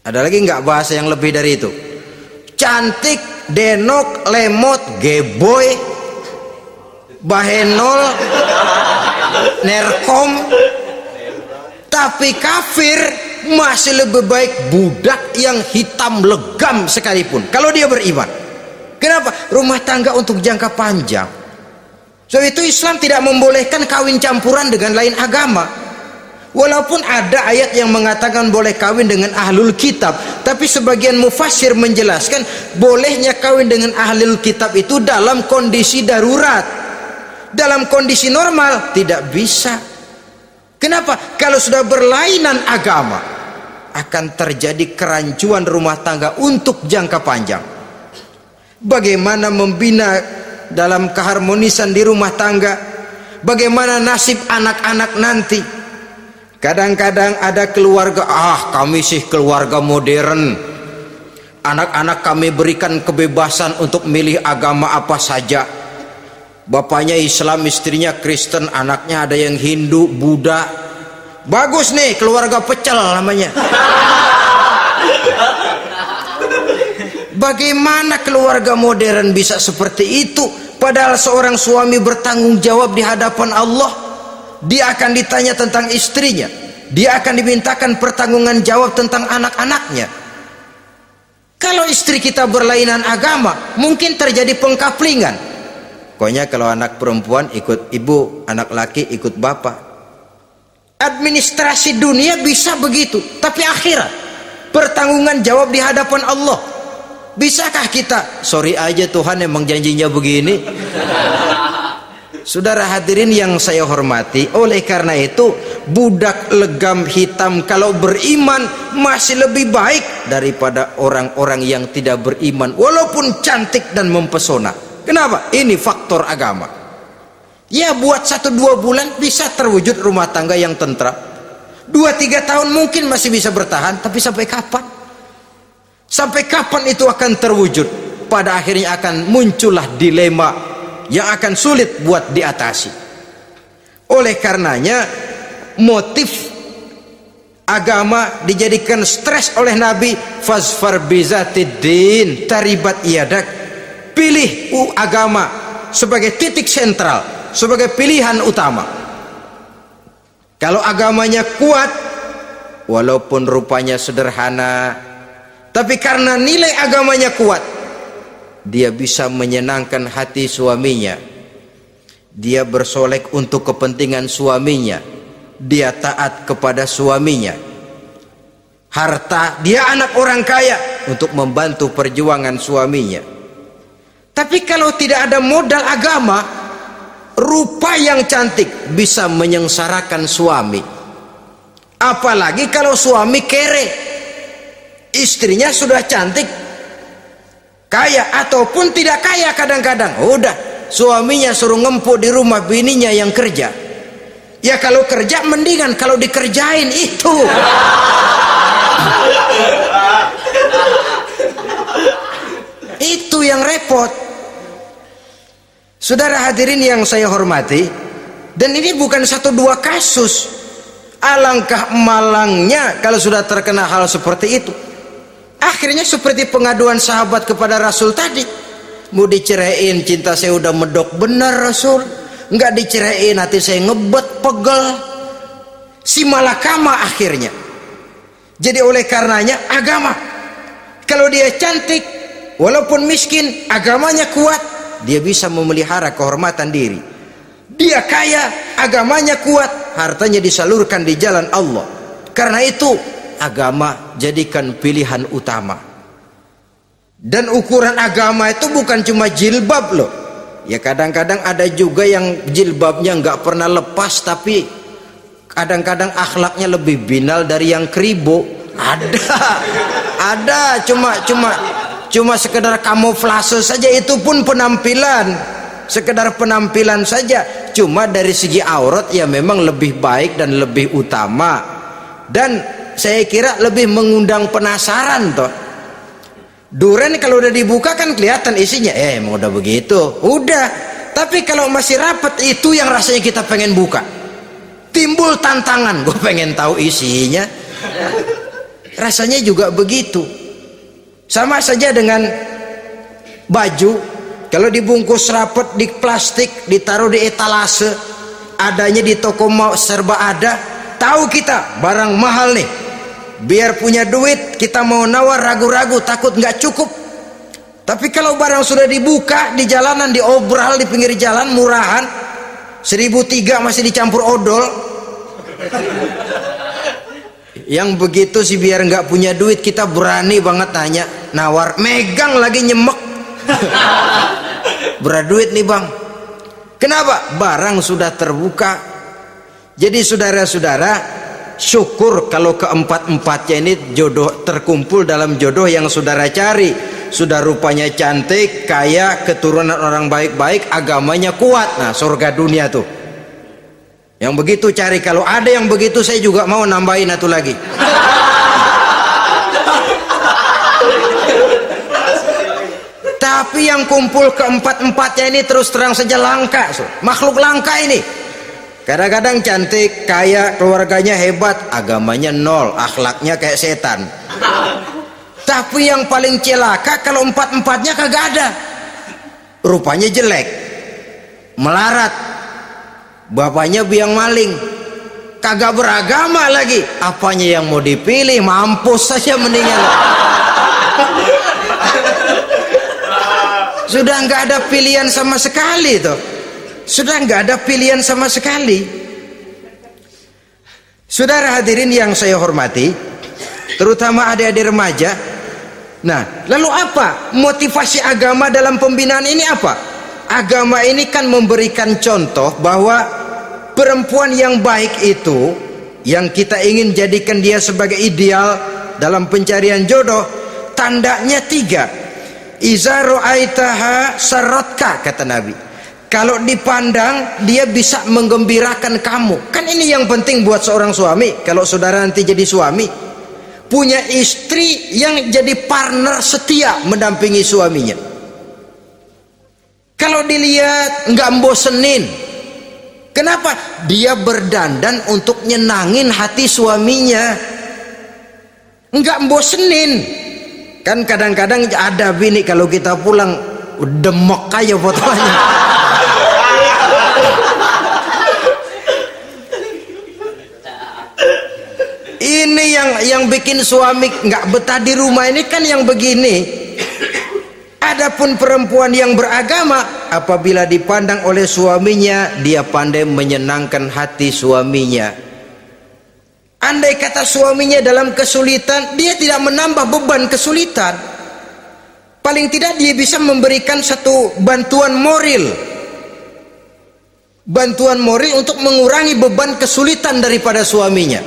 Ada lagi nggak bahasa yang lebih dari itu? Cantik, denok, lemot, geboy, bahenol, nerkom, tapi kafir masih lebih baik budak yang hitam legam sekalipun kalau dia beriman. Kenapa? Rumah tangga untuk jangka panjang. So itu Islam tidak membolehkan kawin campuran dengan lain agama. Walaupun ada ayat yang mengatakan boleh kawin dengan ahlul kitab, tapi sebagian mufassir menjelaskan bolehnya kawin dengan ahlul kitab itu dalam kondisi darurat. Dalam kondisi normal tidak bisa. Kenapa? Kalau sudah berlainan agama akan terjadi kerancuan rumah tangga untuk jangka panjang. Bagaimana membina dalam keharmonisan di rumah tangga? Bagaimana nasib anak-anak nanti? Kadang-kadang ada keluarga, kami sih keluarga modern, anak-anak kami berikan kebebasan untuk milih agama apa saja. Bapaknya Islam, istrinya Kristen, anaknya ada yang Hindu, Buddha. Bagus nih, keluarga pecel namanya. Bagaimana keluarga modern bisa seperti itu? Padahal seorang suami bertanggung jawab di hadapan Allah. Dia akan ditanya tentang istrinya, dia akan dimintakan pertanggungan jawab tentang anak-anaknya. Kalau istri kita berlainan agama, mungkin terjadi pengkaplingan. Pokoknya kalau anak perempuan ikut ibu, anak laki ikut bapak. Administrasi dunia bisa begitu, tapi akhirat, pertanggungan jawab di hadapan Allah, bisakah kita? Sorry aja Tuhan emang janjinya begini. Saudara hadirin yang saya hormati, oleh karena itu budak legam hitam kalau beriman masih lebih baik daripada orang-orang yang tidak beriman walaupun cantik dan mempesona. Kenapa? Ini faktor agama. Ya buat 1-2 bulan bisa terwujud rumah tangga yang tentram. 2-3 tahun mungkin masih bisa bertahan, tapi sampai kapan? Sampai kapan itu akan terwujud? Pada akhirnya akan muncullah dilema yang akan sulit buat diatasi. Oleh karenanya motif agama dijadikan stres oleh Nabi. Fazfar bizatiddin taribat yadak. Pilih agama sebagai titik sentral, sebagai pilihan utama. Kalau agamanya kuat, walaupun rupanya sederhana, tapi karena nilai agamanya kuat, dia bisa menyenangkan hati suaminya. Dia bersolek untuk kepentingan suaminya. Dia taat kepada suaminya. Harta, dia anak orang kaya untuk membantu perjuangan suaminya. Tapi kalau tidak ada modal agama, rupa yang cantik bisa menyengsarakan suami. Apalagi kalau suami kere, istrinya sudah cantik, kaya ataupun tidak kaya, kadang-kadang udah suaminya suruh ngempuk di rumah, bininya yang kerja. Ya kalau kerja mendingan kalau dikerjain itu. Itu yang repot. Saudara hadirin yang saya hormati, dan ini bukan satu dua kasus. Alangkah malangnya kalau sudah terkena hal seperti itu. Akhirnya seperti pengaduan sahabat kepada Rasul tadi. Mau diceraiin, cinta saya udah medok benar Rasul. Enggak diceraiin, hati saya ngebet, pegel. Si malakama akhirnya. Jadi oleh karenanya agama. Kalau dia cantik, walaupun miskin, agamanya kuat, dia bisa memelihara kehormatan diri. Dia kaya, agamanya kuat, hartanya disalurkan di jalan Allah. Karena itu agama jadikan pilihan utama. Dan ukuran agama itu bukan cuma jilbab loh. Ya kadang-kadang ada juga yang jilbabnya nggak pernah lepas, tapi kadang-kadang akhlaknya lebih binal dari yang kribo. Ada cuma sekedar kamuflase saja, itu pun penampilan, sekedar penampilan saja. Cuma dari segi aurat ya memang lebih baik dan lebih utama, dan saya kira lebih mengundang penasaran toh. Duren kalau udah dibuka kan kelihatan isinya, emang udah begitu, udah. Tapi kalau masih rapat, itu yang rasanya kita pengen buka, timbul tantangan, gue pengen tahu isinya. Rasanya juga begitu. Sama saja dengan baju, kalau dibungkus rapat di plastik, ditaruh di etalase, adanya di toko mau serba ada, tahu kita barang mahal nih. Biar punya duit kita mau nawar ragu-ragu, takut nggak cukup. Tapi kalau barang sudah dibuka di jalanan, diobral di pinggir jalan, murahan 1.300 masih dicampur odol. Yang begitu sih biar nggak punya duit kita berani banget tanya, nawar, megang lagi nyemek. Berat duit nih bang. Kenapa? Barang sudah terbuka. Jadi saudara-saudara, syukur kalau keempat-empatnya ini jodoh terkumpul dalam jodoh yang saudara cari. Sudah rupanya cantik, kaya, keturunan orang baik-baik, agamanya kuat. Nah surga dunia tuh yang begitu cari. Kalau ada yang begitu saya juga mau nambahin satu lagi. Tapi yang kumpul keempat-empatnya ini terus terang saja langka, makhluk langka ini. Kadang-kadang cantik, kaya, keluarganya hebat, agamanya nol, akhlaknya kayak setan. Tapi yang paling celaka kalau empat-empatnya kagak ada, rupanya jelek, melarat, bapaknya biang maling, kagak beragama lagi. Apanya yang mau dipilih? Mampus saja mendingan. Sudah nggak ada pilihan sama sekali tuh. Sudah nggak ada pilihan sama sekali. Saudara hadirin yang saya hormati, terutama adik-adik remaja. Nah, lalu apa motivasi agama dalam pembinaan ini? Apa? Agama ini kan memberikan contoh bahwa perempuan yang baik itu, yang kita ingin jadikan dia sebagai ideal dalam pencarian jodoh, tandanya 3. Iza ra'aitaha saratka, kata Nabi. Kalau dipandang dia bisa menggembirakan kamu. Kan ini yang penting buat seorang suami. Kalau saudara nanti jadi suami, punya istri yang jadi partner setia mendampingi suaminya. Kalau dilihat nggak bosenin, Kenapa? Dia berdandan untuk nyenangin hati suaminya, enggak bosenin. Kan kadang-kadang ada bini kalau kita pulang demek aja fotonya. Ini yang bikin suami nggak betah di rumah ini kan yang begini. Adapun perempuan yang beragama, apabila dipandang oleh suaminya, dia pandai menyenangkan hati suaminya. Andai kata suaminya dalam kesulitan, dia tidak menambah beban kesulitan. Paling tidak dia bisa memberikan satu bantuan moral. Bantuan moral untuk mengurangi beban kesulitan daripada suaminya.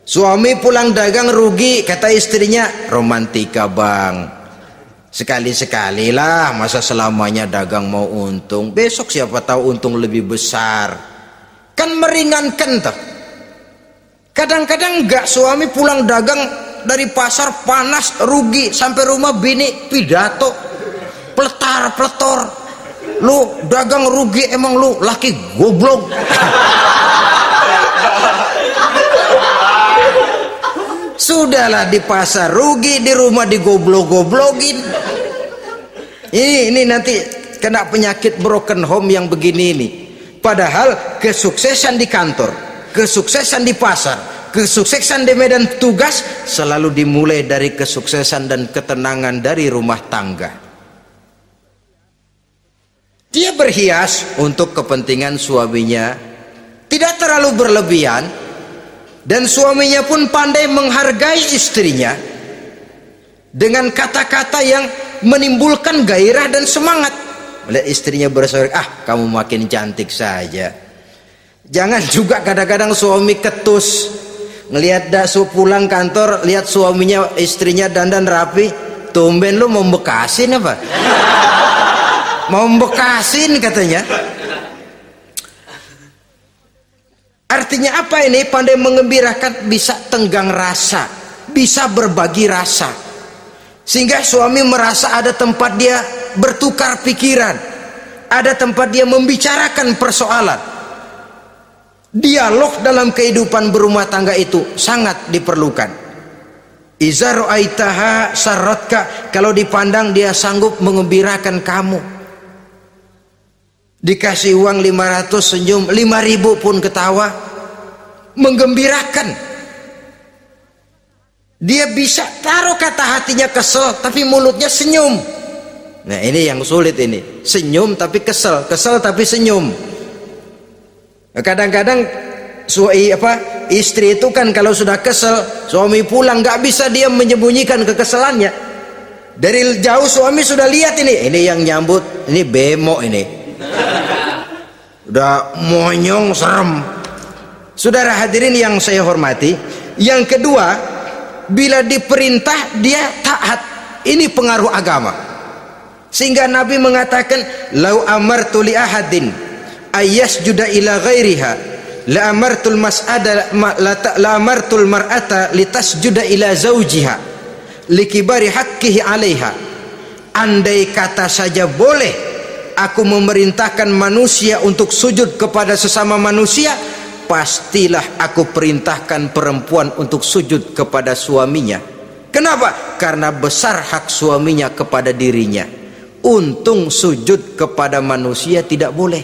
Suami pulang dagang rugi, kata istrinya, romantika bang. Sekali-sekali lah, masa selamanya dagang mau untung. Besok siapa tahu untung lebih besar. Kan meringankan toh. Kadang-kadang enggak, suami pulang dagang dari pasar panas rugi, sampai rumah bini pidato pletar-pletor. Lu dagang rugi emang lu laki goblok. Sudahlah di pasar rugi, di rumah digoblok-goblokin. Ini nanti kena penyakit broken home yang begini ini. Padahal kesuksesan di kantor, kesuksesan di pasar, kesuksesan di medan tugas selalu dimulai dari kesuksesan dan ketenangan dari rumah tangga. Dia berhias untuk kepentingan suaminya, tidak terlalu berlebihan. Dan suaminya pun pandai menghargai istrinya dengan kata-kata yang menimbulkan gairah dan semangat. Melihat istrinya bersorak, kamu makin cantik saja. Jangan juga kadang-kadang suami ketus, ngelihat dasu pulang kantor, lihat suaminya, istrinya dandan rapi, tumben lu mau bekasin apa? Mau bekasin katanya. Artinya apa ini? Pandai mengembirakan, bisa tenggang rasa, bisa berbagi rasa, sehingga suami merasa ada tempat dia bertukar pikiran, ada tempat dia membicarakan persoalan. Dialog dalam kehidupan berumah tangga itu sangat diperlukan. Iza ra'aitaha sarratka, kalau dipandang dia sanggup mengembirakan kamu. Dikasih uang 500 senyum, 5.000 pun ketawa, menggembirakan. Dia bisa taruh kata hatinya kesel tapi mulutnya senyum. Nah ini yang sulit ini, senyum tapi kesel, kesel tapi senyum. Kadang-kadang istri itu kan kalau sudah kesel, suami pulang nggak bisa dia menyembunyikan kekesalannya. Dari jauh suami sudah lihat ini yang nyambut, ini bemo ini. Udah monyong serem. Saudara hadirin yang saya hormati, yang kedua, bila diperintah dia taat. Ini pengaruh agama. Sehingga Nabi mengatakan, "Lau amartu li ahadin ayyasjuda ila ghairiha, la amartul mas'ada la amartul mar'ata litasjuda ila zaujiha likibari haqqihi 'alaiha." Andai kata saja boleh aku memerintahkan manusia untuk sujud kepada sesama manusia, pastilah aku perintahkan perempuan untuk sujud kepada suaminya. Kenapa? Karena besar hak suaminya kepada dirinya. Untung sujud kepada manusia tidak boleh.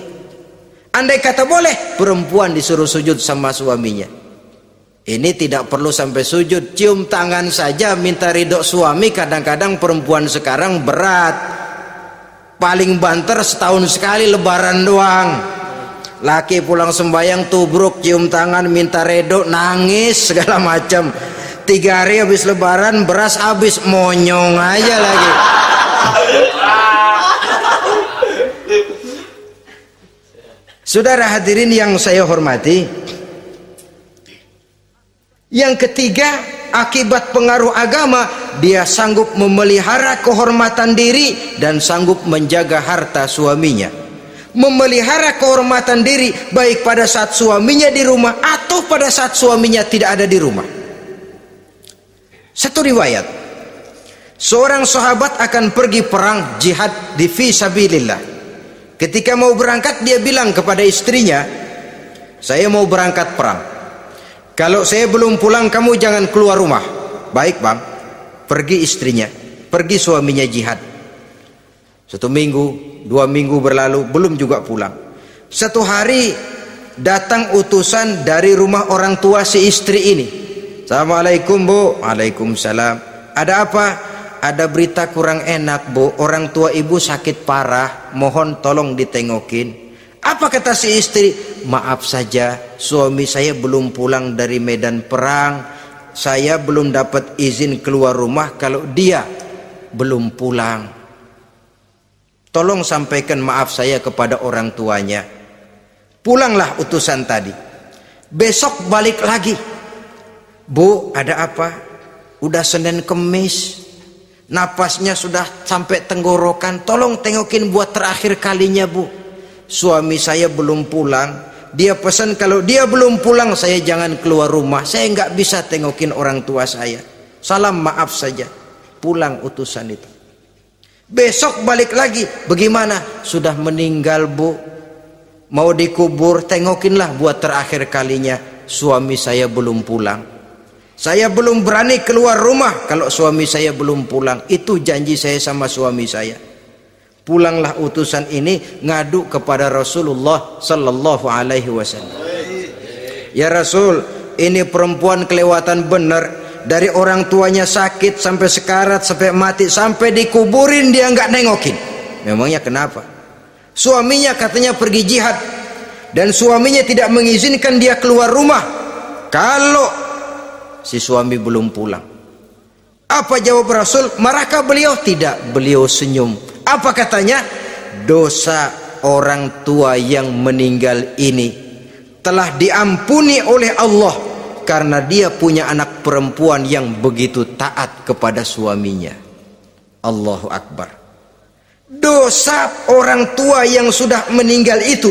Andai kata boleh, perempuan disuruh sujud sama suaminya. Ini tidak perlu sampai sujud, cium tangan saja minta ridho suami. Kadang-kadang perempuan sekarang berat. Paling banter setahun sekali lebaran doang. Laki pulang sembahyang tubruk, cium tangan minta redo, nangis segala macam. 3 hari habis lebaran beras habis, monyong aja lagi. Saudara hadirin yang saya hormati, yang ketiga, akibat pengaruh agama, dia sanggup memelihara kehormatan diri dan sanggup menjaga harta suaminya. Memelihara kehormatan diri baik pada saat suaminya di rumah atau pada saat suaminya tidak ada di rumah. Satu riwayat, seorang sahabat akan pergi perang jihad di fi sabilillah. Ketika mau berangkat dia bilang kepada istrinya, saya mau berangkat perang. Kalau saya belum pulang kamu jangan keluar rumah. Baik bang. Pergi istrinya, pergi suaminya jihad. 1 minggu, 2 minggu berlalu, belum juga pulang. Satu hari datang utusan dari rumah orang tua si istri ini. Assalamualaikum bu. Waalaikumsalam. Ada apa? Ada berita kurang enak bu, orang tua ibu sakit parah, mohon tolong ditengokin. Apa kata si istri? Maaf saja, suami saya belum pulang dari medan perang, saya belum dapat izin keluar rumah kalau dia belum pulang. Tolong sampaikan maaf saya kepada orang tuanya. Pulanglah utusan tadi. Besok balik lagi. Bu, ada apa? Udah Senin Kemis, napasnya sudah sampai tenggorokan, tolong tengokin buat terakhir kalinya bu. Suami saya belum pulang, dia pesan kalau dia belum pulang saya jangan keluar rumah, saya nggak bisa tengokin orang tua saya. Salam maaf saja. Pulang utusan itu. Besok balik lagi, bagaimana? Sudah meninggal bu, mau dikubur, tengokinlah buat terakhir kalinya. Suami saya belum pulang, saya belum berani keluar rumah kalau suami saya belum pulang. Itu janji saya sama suami saya. Pulanglah utusan ini ngadu kepada Rasulullah sallallahu alaihi wasallam. Ya Rasul, ini perempuan kelewatan benar. Dari orang tuanya sakit sampai sekarat, sampai mati, sampai dikuburin dia nggak nengokin. Memangnya kenapa? Suaminya katanya pergi jihad dan suaminya tidak mengizinkan dia keluar rumah kalau si suami belum pulang. Apa jawab Rasul? Marahkah beliau? Tidak, beliau senyum. Apa katanya? Dosa orang tua yang meninggal ini telah diampuni oleh Allah karena dia punya anak perempuan yang begitu taat kepada suaminya. Allahu Akbar. Dosa orang tua yang sudah meninggal itu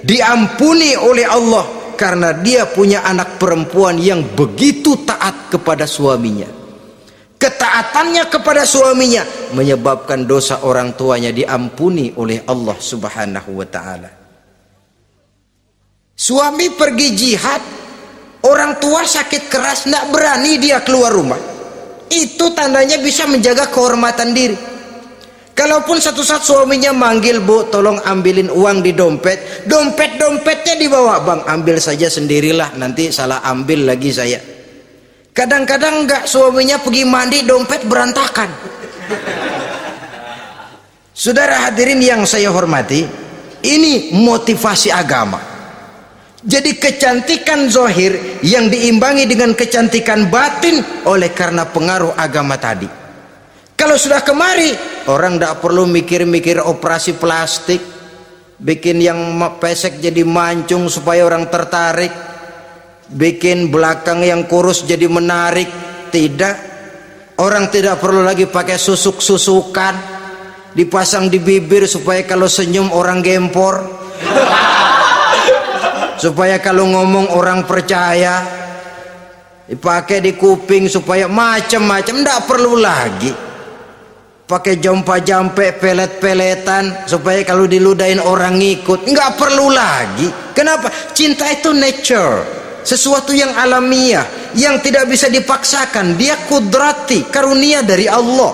diampuni oleh Allah karena dia punya anak perempuan yang begitu taat kepada suaminya. Ketaatannya kepada suaminya menyebabkan dosa orang tuanya diampuni oleh Allah Subhanahu wa taala. Suami pergi jihad, orang tua sakit keras, tidak berani dia keluar rumah. Itu tandanya bisa menjaga kehormatan diri. Kalaupun satu saat suaminya manggil, bu tolong ambilin uang di dompet, dompetnya dibawa, bang ambil saja sendirilah, nanti salah ambil lagi saya. Kadang-kadang enggak, suaminya pergi mandi, dompet berantakan. Saudara hadirin yang saya hormati, ini motivasi agama. Jadi kecantikan zahir yang diimbangi dengan kecantikan batin oleh karena pengaruh agama tadi. Kalau sudah kemari, orang tidak perlu mikir-mikir operasi plastik, bikin yang pesek jadi mancung supaya orang tertarik, bikin belakang yang kurus jadi menarik. Tidak, orang tidak perlu lagi pakai susuk-susukan dipasang di bibir supaya kalau senyum orang gempor, supaya kalau ngomong orang percaya, dipakai di kuping supaya macam-macam. Tidak perlu lagi pakai jompa-jampe, pelet-peletan supaya kalau diludahin orang ngikut. Nggak perlu lagi. Kenapa? Cinta itu nature, sesuatu yang alamiah, yang tidak bisa dipaksakan. Dia kudrati, karunia dari Allah.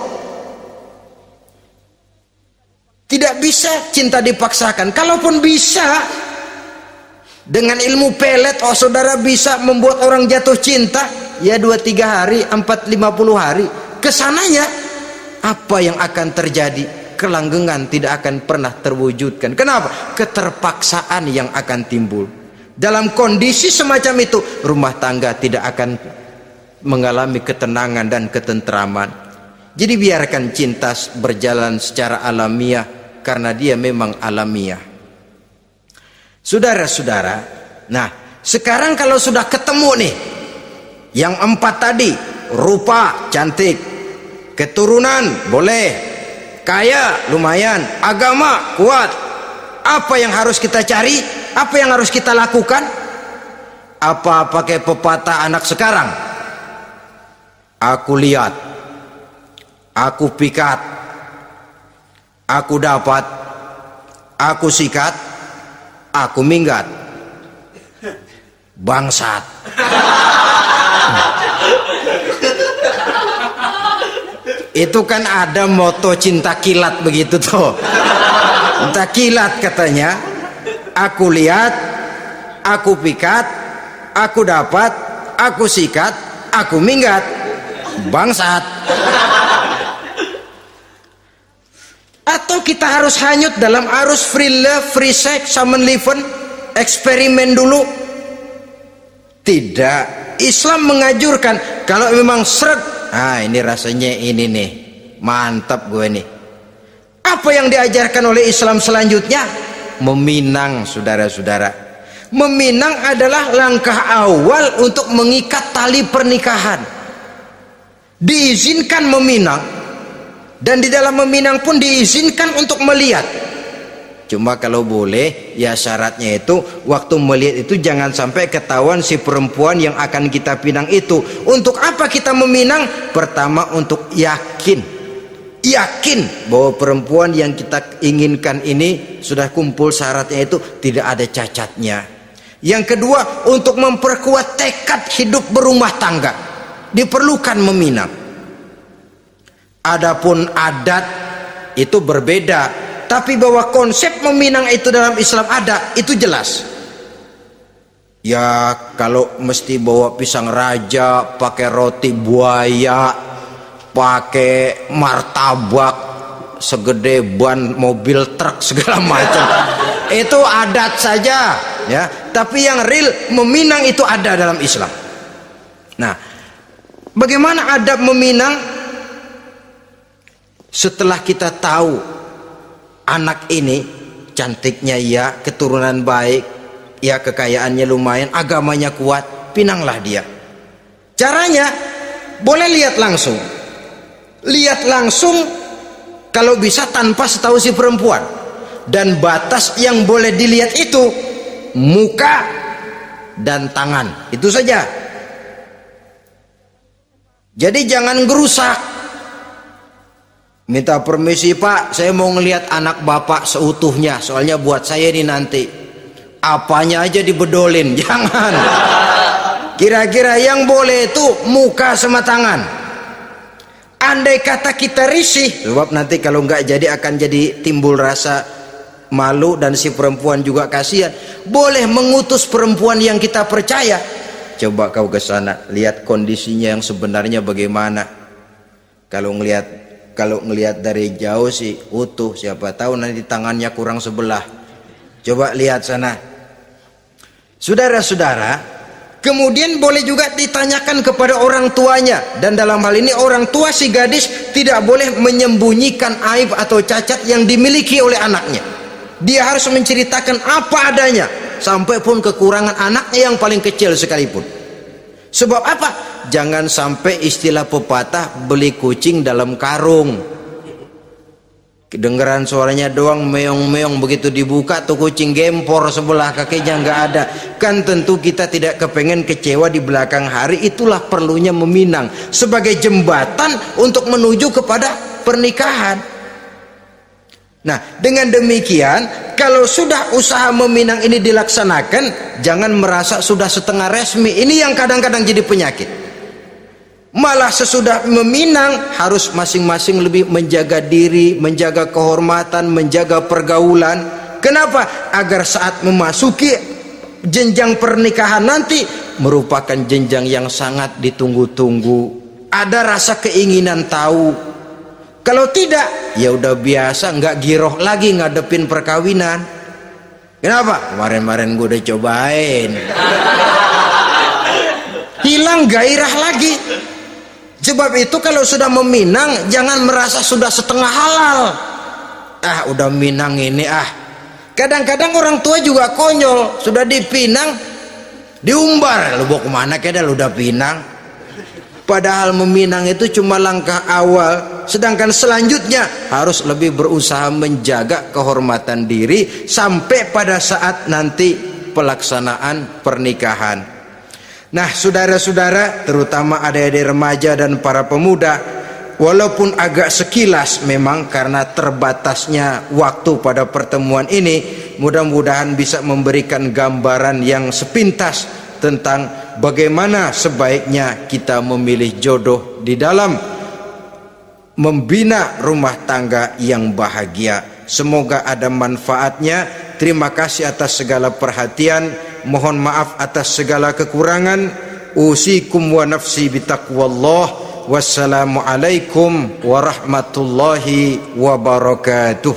Tidak bisa cinta dipaksakan. Kalaupun bisa, dengan ilmu pelet, oh saudara bisa membuat orang jatuh cinta, ya 2-3 hari, 4-50 hari. Kesananya apa yang akan terjadi? Kelanggengan tidak akan pernah terwujudkan. Kenapa? Keterpaksaan yang akan timbul. Dalam kondisi semacam itu, rumah tangga tidak akan mengalami ketenangan dan ketentraman. Jadi biarkan cinta berjalan secara alamiah, karena dia memang alamiah. Saudara-saudara, nah sekarang kalau sudah ketemu nih yang 4 tadi, rupa cantik, keturunan boleh, kaya lumayan, agama kuat, apa yang harus kita cari? Apa yang harus kita lakukan? Apa pakai pepatah anak sekarang? Aku lihat, aku pikat, aku dapat, aku sikat, aku minggat. Bangsat. Itu kan ada moto cinta kilat begitu tuh. Cinta kilat katanya. Aku lihat, aku pikat, aku dapat, aku sikat, aku minggat. Bangsat. Atau kita harus hanyut dalam arus free love, free sex, summon liven, eksperimen dulu? Tidak. Islam mengajurkan kalau memang seret, ini rasanya ini nih, mantap gue nih. Apa yang diajarkan oleh Islam selanjutnya? Meminang, saudara-saudara. Meminang adalah langkah awal untuk mengikat tali pernikahan. Diizinkan meminang, dan di dalam meminang pun diizinkan untuk melihat. Cuma kalau boleh, ya syaratnya itu waktu melihat itu jangan sampai ketahuan si perempuan yang akan kita pinang itu. Untuk apa kita meminang? Pertama, untuk yakin bahwa perempuan yang kita inginkan ini sudah kumpul syaratnya, itu tidak ada cacatnya. Yang kedua, untuk memperkuat tekad hidup berumah tangga, diperlukan meminang. Adapun adat itu berbeda. Tapi bahwa konsep meminang itu dalam Islam ada, itu jelas. Ya kalau mesti bawa pisang raja, pakai roti buaya, pakai martabak segede ban mobil truk segala macam, itu adat saja ya. Tapi yang real meminang itu ada dalam Islam. Nah, bagaimana adab meminang? Setelah kita tahu anak ini cantiknya ya, keturunan baik ya, kekayaannya lumayan, agamanya kuat, pinanglah dia. Caranya boleh lihat langsung kalau bisa tanpa setahu si perempuan. Dan batas yang boleh dilihat itu muka dan tangan, itu saja. Jadi jangan gerusak. Minta permisi Pak, saya mau ngelihat anak bapak seutuhnya, soalnya buat saya ini nanti. Apanya aja dibedolin, jangan. Kira-kira yang boleh itu muka sama tangan. Andai kata kita risih, sebab nanti kalau nggak jadi akan jadi timbul rasa malu dan si perempuan juga kasihan. Boleh mengutus perempuan yang kita percaya. Coba kau ke sana, lihat kondisinya yang sebenarnya bagaimana. Kalau ngelihat dari jauh sih utuh, siapa tahu nanti tangannya kurang sebelah. Coba lihat sana. Saudara-saudara, kemudian boleh juga ditanyakan kepada orang tuanya. Dan dalam hal ini orang tua si gadis tidak boleh menyembunyikan aib atau cacat yang dimiliki oleh anaknya. Dia harus menceritakan apa adanya, sampai pun kekurangan anaknya yang paling kecil sekalipun. Sebab apa? Jangan sampai istilah pepatah beli kucing dalam karung. Kedengeran suaranya doang meong-meong, begitu dibuka tuh kucing gempor sebelah kakinya nggak ada. Kan tentu kita tidak kepengen kecewa di belakang hari. Itulah perlunya meminang sebagai jembatan untuk menuju kepada pernikahan. Nah, dengan demikian kalau sudah usaha meminang ini dilaksanakan, jangan merasa sudah setengah resmi. Ini yang kadang-kadang jadi penyakit. Malah sesudah meminang harus masing-masing lebih menjaga diri, menjaga kehormatan, menjaga pergaulan. Kenapa? Agar saat memasuki jenjang pernikahan nanti merupakan jenjang yang sangat ditunggu-tunggu. Ada rasa keinginan tahu. Kalau tidak, ya udah biasa, nggak giroh lagi ngadepin perkawinan. Kenapa? Kemarin-kemarin gue udah cobain. Hilang gairah lagi. Sebab itu kalau sudah meminang jangan merasa sudah setengah halal. Udah minang ini Kadang-kadang orang tua juga konyol, sudah dipinang diumbar, lu bawa kemana keda lu udah pinang. Padahal meminang itu cuma langkah awal, sedangkan selanjutnya harus lebih berusaha menjaga kehormatan diri sampai pada saat nanti pelaksanaan pernikahan. Nah, saudara-saudara, terutama adik-adik remaja dan para pemuda, walaupun agak sekilas memang karena terbatasnya waktu pada pertemuan ini, mudah-mudahan bisa memberikan gambaran yang sepintas tentang bagaimana sebaiknya kita memilih jodoh di dalam membina rumah tangga yang bahagia. Semoga ada manfaatnya. Terima kasih atas segala perhatian. Mohon maaf atas segala kekurangan. Usikum wa nafsi bitaqwallah. Wassalamualaikum warahmatullahi wabarakatuh.